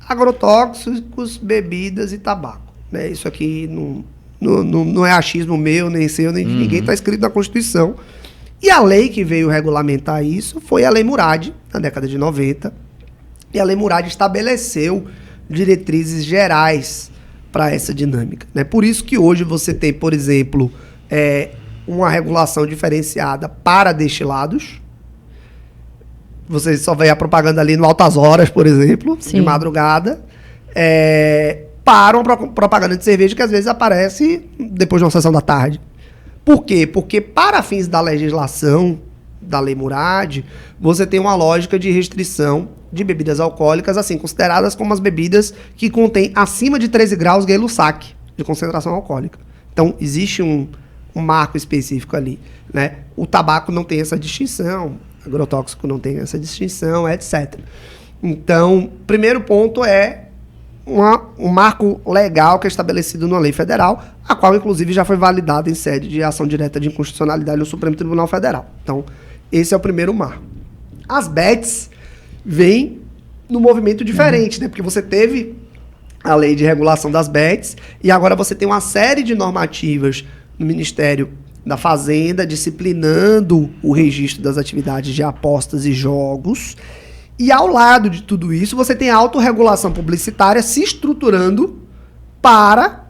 agrotóxicos, bebidas e tabaco. Né? Isso aqui não é achismo meu, nem seu, nem de ninguém, está escrito na Constituição. E a lei que veio regulamentar isso foi a Lei Murad, na década de 90, e a Lei Murad estabeleceu diretrizes gerais para essa dinâmica. Né? Por isso que hoje você tem, por exemplo, uma regulação diferenciada para destilados. Você só vê a propaganda ali no Altas Horas, por exemplo, de madrugada, para uma propaganda de cerveja que às vezes aparece depois de uma sessão da tarde. Por quê? Porque para fins da legislação da Lei Murad, você tem uma lógica de restrição de bebidas alcoólicas, assim, consideradas como as bebidas que contêm acima de 13 graus Gay-Lussac de concentração alcoólica. Então, existe um marco específico ali, né? O tabaco não tem essa distinção, o agrotóxico não tem essa distinção, etc. Então, primeiro ponto é um marco legal que é estabelecido na lei federal. a qual, inclusive, já foi validada em sede de ação direta de inconstitucionalidade no Supremo Tribunal Federal. Então, esse é o primeiro marco. As bets vêm num movimento diferente, né? Porque você teve a lei de regulação das bets e agora você tem uma série de normativas no Ministério da Fazenda disciplinando o registro das atividades de apostas e jogos. E ao lado de tudo isso, você tem a autorregulação publicitária se estruturando para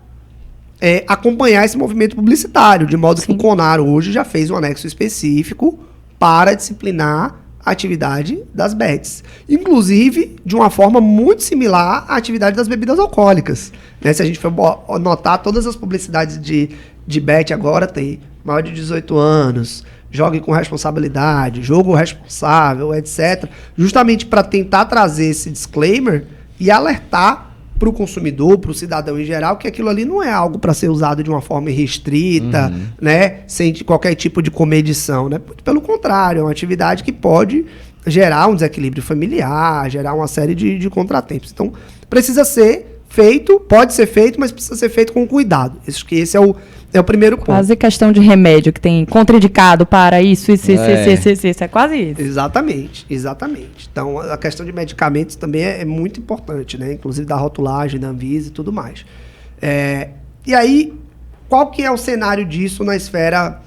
acompanhar esse movimento publicitário, de modo que o CONAR hoje já fez um anexo específico para disciplinar a atividade das bets. Inclusive, de uma forma muito similar à atividade das bebidas alcoólicas. Né? Se a gente for notar, todas as publicidades de bet agora tem maior de 18 anos, jogue com responsabilidade, jogo responsável, etc. Justamente para tentar trazer esse disclaimer e alertar para o consumidor, para o cidadão em geral, que aquilo ali não é algo para ser usado de uma forma restrita, né, sem qualquer tipo de comedição, né? Pelo contrário, é uma atividade que pode gerar um desequilíbrio familiar, gerar uma série de contratempos. Então, precisa ser feito, pode ser feito, mas precisa ser feito com cuidado. Acho que esse é o primeiro ponto. Quase questão de remédio, que tem contraindicado para isso, isso, é quase isso. Exatamente. Então, a questão de medicamentos também é muito importante, né? Inclusive da rotulagem, da Anvisa e tudo mais. E aí, qual que é o cenário disso na esfera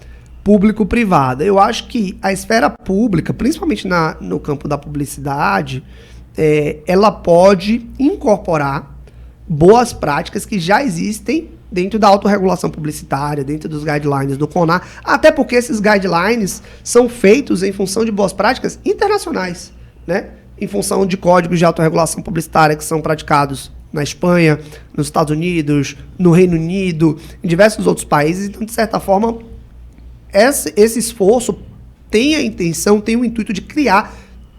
público-privada? Eu acho que a esfera pública, principalmente no campo da publicidade, ela pode incorporar boas práticas que já existem dentro da autorregulação publicitária, dentro dos guidelines do CONAR, até porque esses guidelines são feitos em função de boas práticas internacionais, né? Em função de códigos de autorregulação publicitária que são praticados na Espanha, nos Estados Unidos, no Reino Unido, em diversos outros países. Então, de certa forma, esse esforço tem a intenção, tem o intuito de criar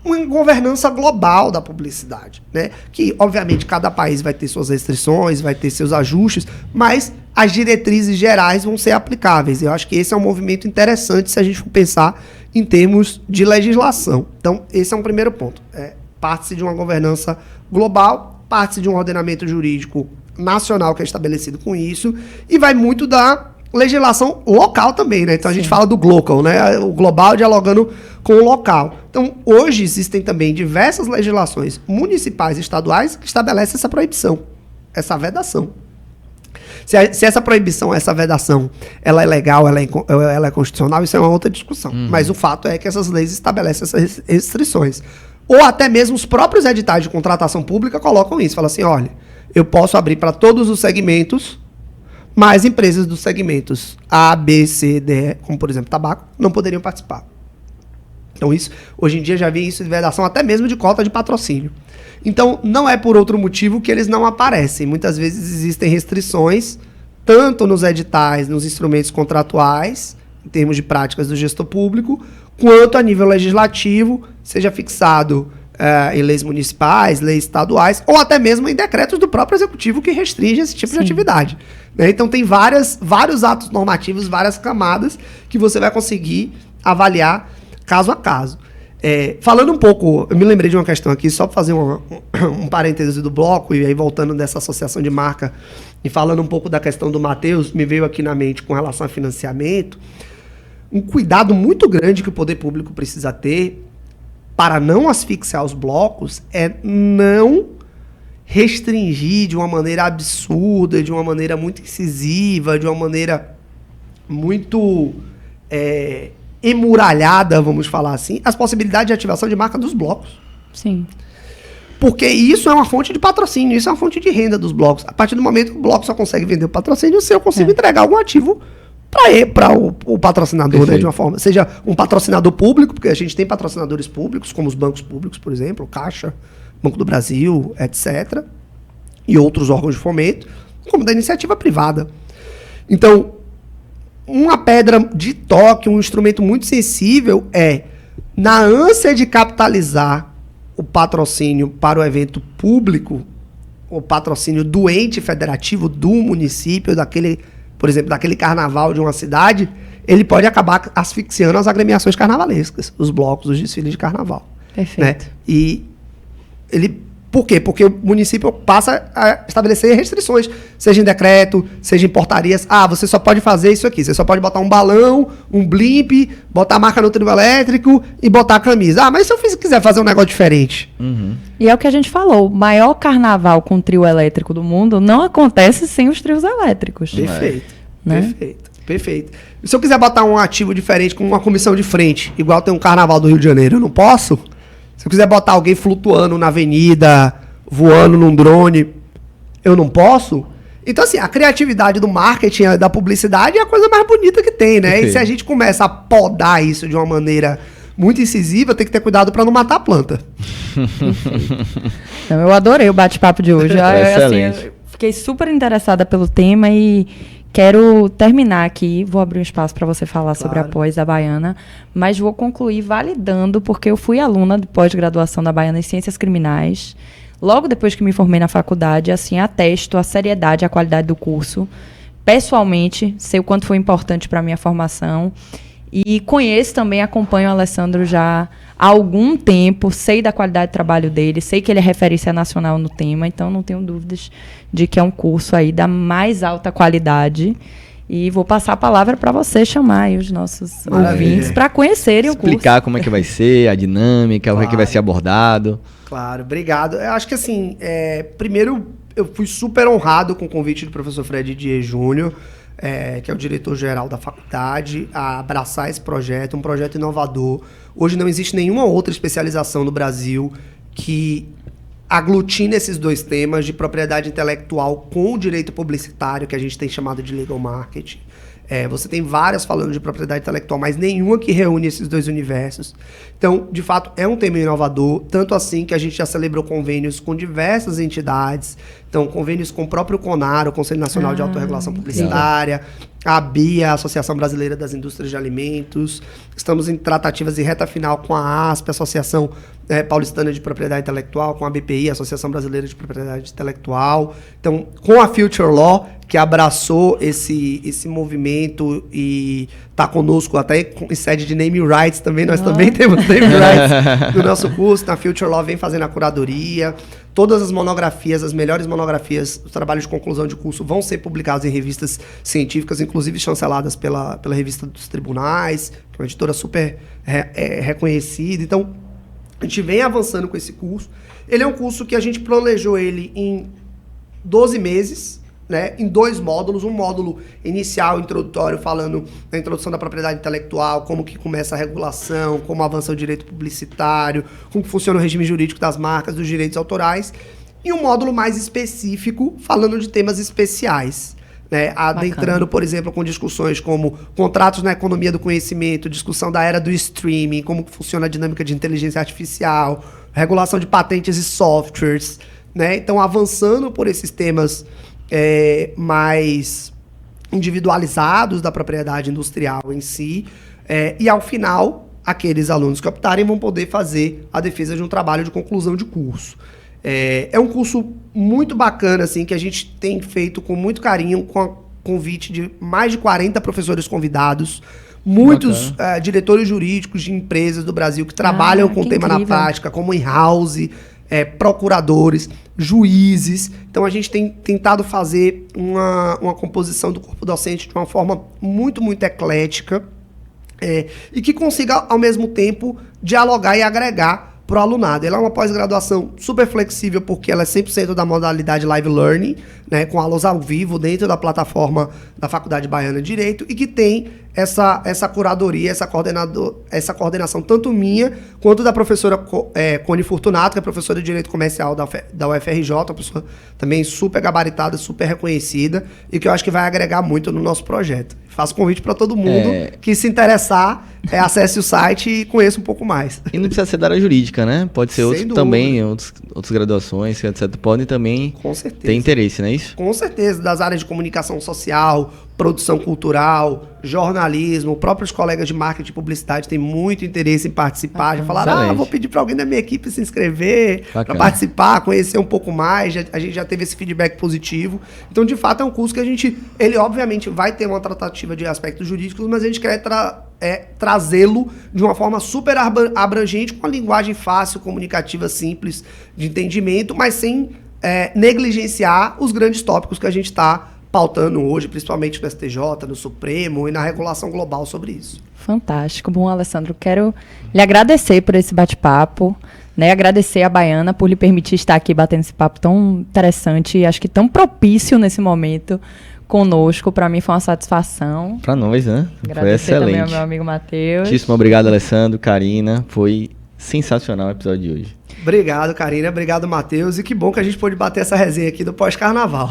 uma governança global da publicidade, né? Que, obviamente, cada país vai ter suas restrições, vai ter seus ajustes, mas as diretrizes gerais vão ser aplicáveis. Eu acho que esse é um movimento interessante se a gente for pensar em termos de legislação. Então, esse é um primeiro ponto. Parte-se de uma governança global, parte-se de um ordenamento jurídico nacional que é estabelecido com isso, e vai muito da legislação local também, né? Então a gente fala do global, né? O global dialogando com o local. Então, hoje existem também diversas legislações municipais e estaduais que estabelecem essa proibição, essa vedação. Se essa proibição, essa vedação, ela é legal, ela é constitucional, isso é uma outra discussão. Mas o fato é que essas leis estabelecem essas restrições. Ou até mesmo os próprios editais de contratação pública colocam isso. Falam assim, olha, eu posso abrir para todos os segmentos, mas empresas dos segmentos A, B, C, D, como por exemplo tabaco, não poderiam participar. Então isso, hoje em dia já vi isso de vedação até mesmo de cota de patrocínio. Então não é por outro motivo que eles não aparecem. Muitas vezes existem restrições, tanto nos editais, nos instrumentos contratuais, em termos de práticas do gestor público, quanto a nível legislativo, seja fixado em leis municipais, leis estaduais, ou até mesmo em decretos do próprio executivo que restringe esse tipo de atividade. Né? Então tem vários atos normativos, várias camadas que você vai conseguir avaliar caso a caso. Falando um pouco, eu me lembrei de uma questão aqui, só para fazer um parêntese do bloco, e aí voltando dessa associação de marca, e falando um pouco da questão do Matheus, me veio aqui na mente com relação a financiamento, um cuidado muito grande que o poder público precisa ter para não asfixiar os blocos é não restringir de uma maneira absurda, de uma maneira muito incisiva, de uma maneira muito emuralhada, vamos falar assim, as possibilidades de ativação de marca dos blocos. Sim. Porque isso é uma fonte de patrocínio, isso é uma fonte de renda dos blocos. A partir do momento que o bloco só consegue vender o patrocínio, se eu consigo entregar algum ativo para o patrocinador, né, de uma forma, seja um patrocinador público, porque a gente tem patrocinadores públicos, como os bancos públicos, por exemplo, Caixa, Banco do Brasil, etc., e outros órgãos de fomento, como da iniciativa privada. Então, uma pedra de toque, um instrumento muito sensível na ânsia de capitalizar o patrocínio para o evento público, o patrocínio do ente federativo, do município, por exemplo, daquele carnaval de uma cidade, ele pode acabar asfixiando as agremiações carnavalescas, os blocos, os desfiles de carnaval. Perfeito. Né? E ele Por quê? Porque o município passa a estabelecer restrições, seja em decreto, seja em portarias. Você só pode fazer isso aqui. Você só pode botar um balão, um blimp, botar a marca no trio elétrico e botar a camisa. Mas se eu quiser fazer um negócio diferente? E é o que a gente falou, o maior carnaval com trio elétrico do mundo não acontece sem os trios elétricos. Perfeito, Né? perfeito. E se eu quiser botar um ativo diferente com uma comissão de frente, igual tem um carnaval do Rio de Janeiro, eu não posso? Se eu quiser botar alguém flutuando na avenida, voando num drone, eu não posso? Então, assim, a criatividade do marketing, da publicidade é a coisa mais bonita que tem, né? Perfeito. E se a gente começa a podar isso de uma maneira muito incisiva, tem que ter cuidado para não matar a planta. Então, eu adorei o bate-papo de hoje. Excelente. Eu fiquei super interessada pelo tema e quero terminar aqui. Vou abrir um espaço para você falar sobre a pós da Baiana, mas vou concluir validando, porque eu fui aluna de pós-graduação da Baiana em Ciências Criminais. Logo depois que me formei na faculdade, assim, atesto a seriedade e a qualidade do curso. Pessoalmente, sei o quanto foi importante para a minha formação. E conheço também, acompanho o Alessandro já há algum tempo, sei da qualidade de trabalho dele, sei que ele é referência nacional no tema, então não tenho dúvidas de que é um curso aí da mais alta qualidade. E vou passar a palavra para você chamar aí os nossos ouvintes para conhecerem o curso. Explicar como é que vai ser, a dinâmica, o que é que vai ser abordado. Claro, obrigado. Eu acho que assim, primeiro eu fui super honrado com o convite do professor Fred Dias Júnior, que é o diretor-geral da faculdade, a abraçar esse projeto, um projeto inovador. Hoje não existe nenhuma outra especialização no Brasil que aglutine esses dois temas de propriedade intelectual com o direito publicitário, que a gente tem chamado de legal marketing. Você tem várias falando de propriedade intelectual, mas nenhuma que reúne esses dois universos. Então, de fato, é um tema inovador, tanto assim que a gente já celebrou convênios com diversas entidades. Então, convênios com o próprio CONAR, o Conselho Nacional de Autorregulação Publicitária, a BIA, a Associação Brasileira das Indústrias de Alimentos. Estamos em tratativas de reta final com a ASP, Associação Paulistana de Propriedade Intelectual, com a BPI, Associação Brasileira de Propriedade Intelectual. Então, com a Future Law, que abraçou esse movimento e está conosco até em sede de Name Rights também. Nós também temos Name Rights no nosso curso. Na Future Law vem fazendo a curadoria. Todas as monografias, as melhores monografias, os trabalhos de conclusão de curso vão ser publicados em revistas científicas, inclusive chanceladas pela Revista dos Tribunais, que é uma editora super reconhecida. Então, a gente vem avançando com esse curso. Ele é um curso que a gente planejou ele em 12 meses, né, em 2 módulos, um módulo inicial, introdutório, falando da introdução da propriedade intelectual, como que começa a regulação, como avança o direito publicitário, como que funciona o regime jurídico das marcas, dos direitos autorais, e um módulo mais específico, falando de temas especiais, né, adentrando, por exemplo, com discussões como contratos na economia do conhecimento, discussão da era do streaming, como que funciona a dinâmica de inteligência artificial, regulação de patentes e softwares, né, então avançando por esses temas mais individualizados da propriedade industrial em si, e ao final, aqueles alunos que optarem vão poder fazer a defesa de um trabalho de conclusão de curso. É um curso muito bacana, assim, que a gente tem feito com muito carinho, com o convite de mais de 40 professores convidados, muitos diretores jurídicos de empresas do Brasil que trabalham com o tema na prática, como in-house, procuradores, juízes. Então a gente tem tentado fazer uma composição do corpo docente de uma forma muito, muito eclética, e que consiga, ao mesmo tempo, dialogar e agregar para o alunado. Ela é uma pós-graduação super flexível, porque ela é 100% da modalidade Live Learning, né, com aulas ao vivo dentro da plataforma da Faculdade Baiana de Direito, e que tem essa curadoria, essa coordenação tanto minha quanto da professora Cone Fortunato, que é professora de Direito Comercial da UFRJ, uma pessoa também super gabaritada, super reconhecida, e que eu acho que vai agregar muito no nosso projeto. Faço convite para todo mundo que se interessar, acesse o site e conheça um pouco mais. E não precisa ser da área jurídica, né? Pode ser outros também, outras graduações, etc. Podem também ter interesse, não é isso? Com certeza, das áreas de comunicação social, produção cultural, jornalismo, próprios colegas de marketing e publicidade têm muito interesse em participar. Já falaram, vou pedir para alguém da minha equipe se inscrever, para participar, conhecer um pouco mais. A gente já teve esse feedback positivo. Então, de fato, é um curso que ele obviamente vai ter uma tratativa de aspectos jurídicos, mas a gente quer trazê-lo de uma forma super abrangente, com uma linguagem fácil, comunicativa, simples, de entendimento, mas sem negligenciar os grandes tópicos que a gente está pautando hoje, principalmente no STJ, no Supremo e na regulação global sobre isso. Fantástico. Bom, Alessandro, quero lhe agradecer por esse bate-papo, né? Agradecer a Baiana por lhe permitir estar aqui batendo esse papo tão interessante e acho que tão propício nesse momento conosco. Para mim foi uma satisfação. Para nós, né? Agradecer foi excelente. também ao meu amigo Matheus. Muitíssimo obrigado, Alessandro, Karina. Foi sensacional o episódio de hoje. Obrigado, Karina. Obrigado, Matheus. E que bom que a gente pôde bater essa resenha aqui do pós-carnaval.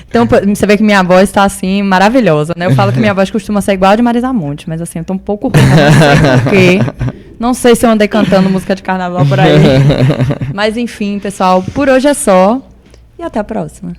Então, você vê que minha voz está, assim, maravilhosa, né? Eu falo que minha voz costuma ser igual a de Marisa Monte, mas, assim, eu tô um pouco ruim, não sei por quê. Não sei se eu andei cantando música de carnaval por aí. Mas, enfim, pessoal, por hoje é só. E até a próxima.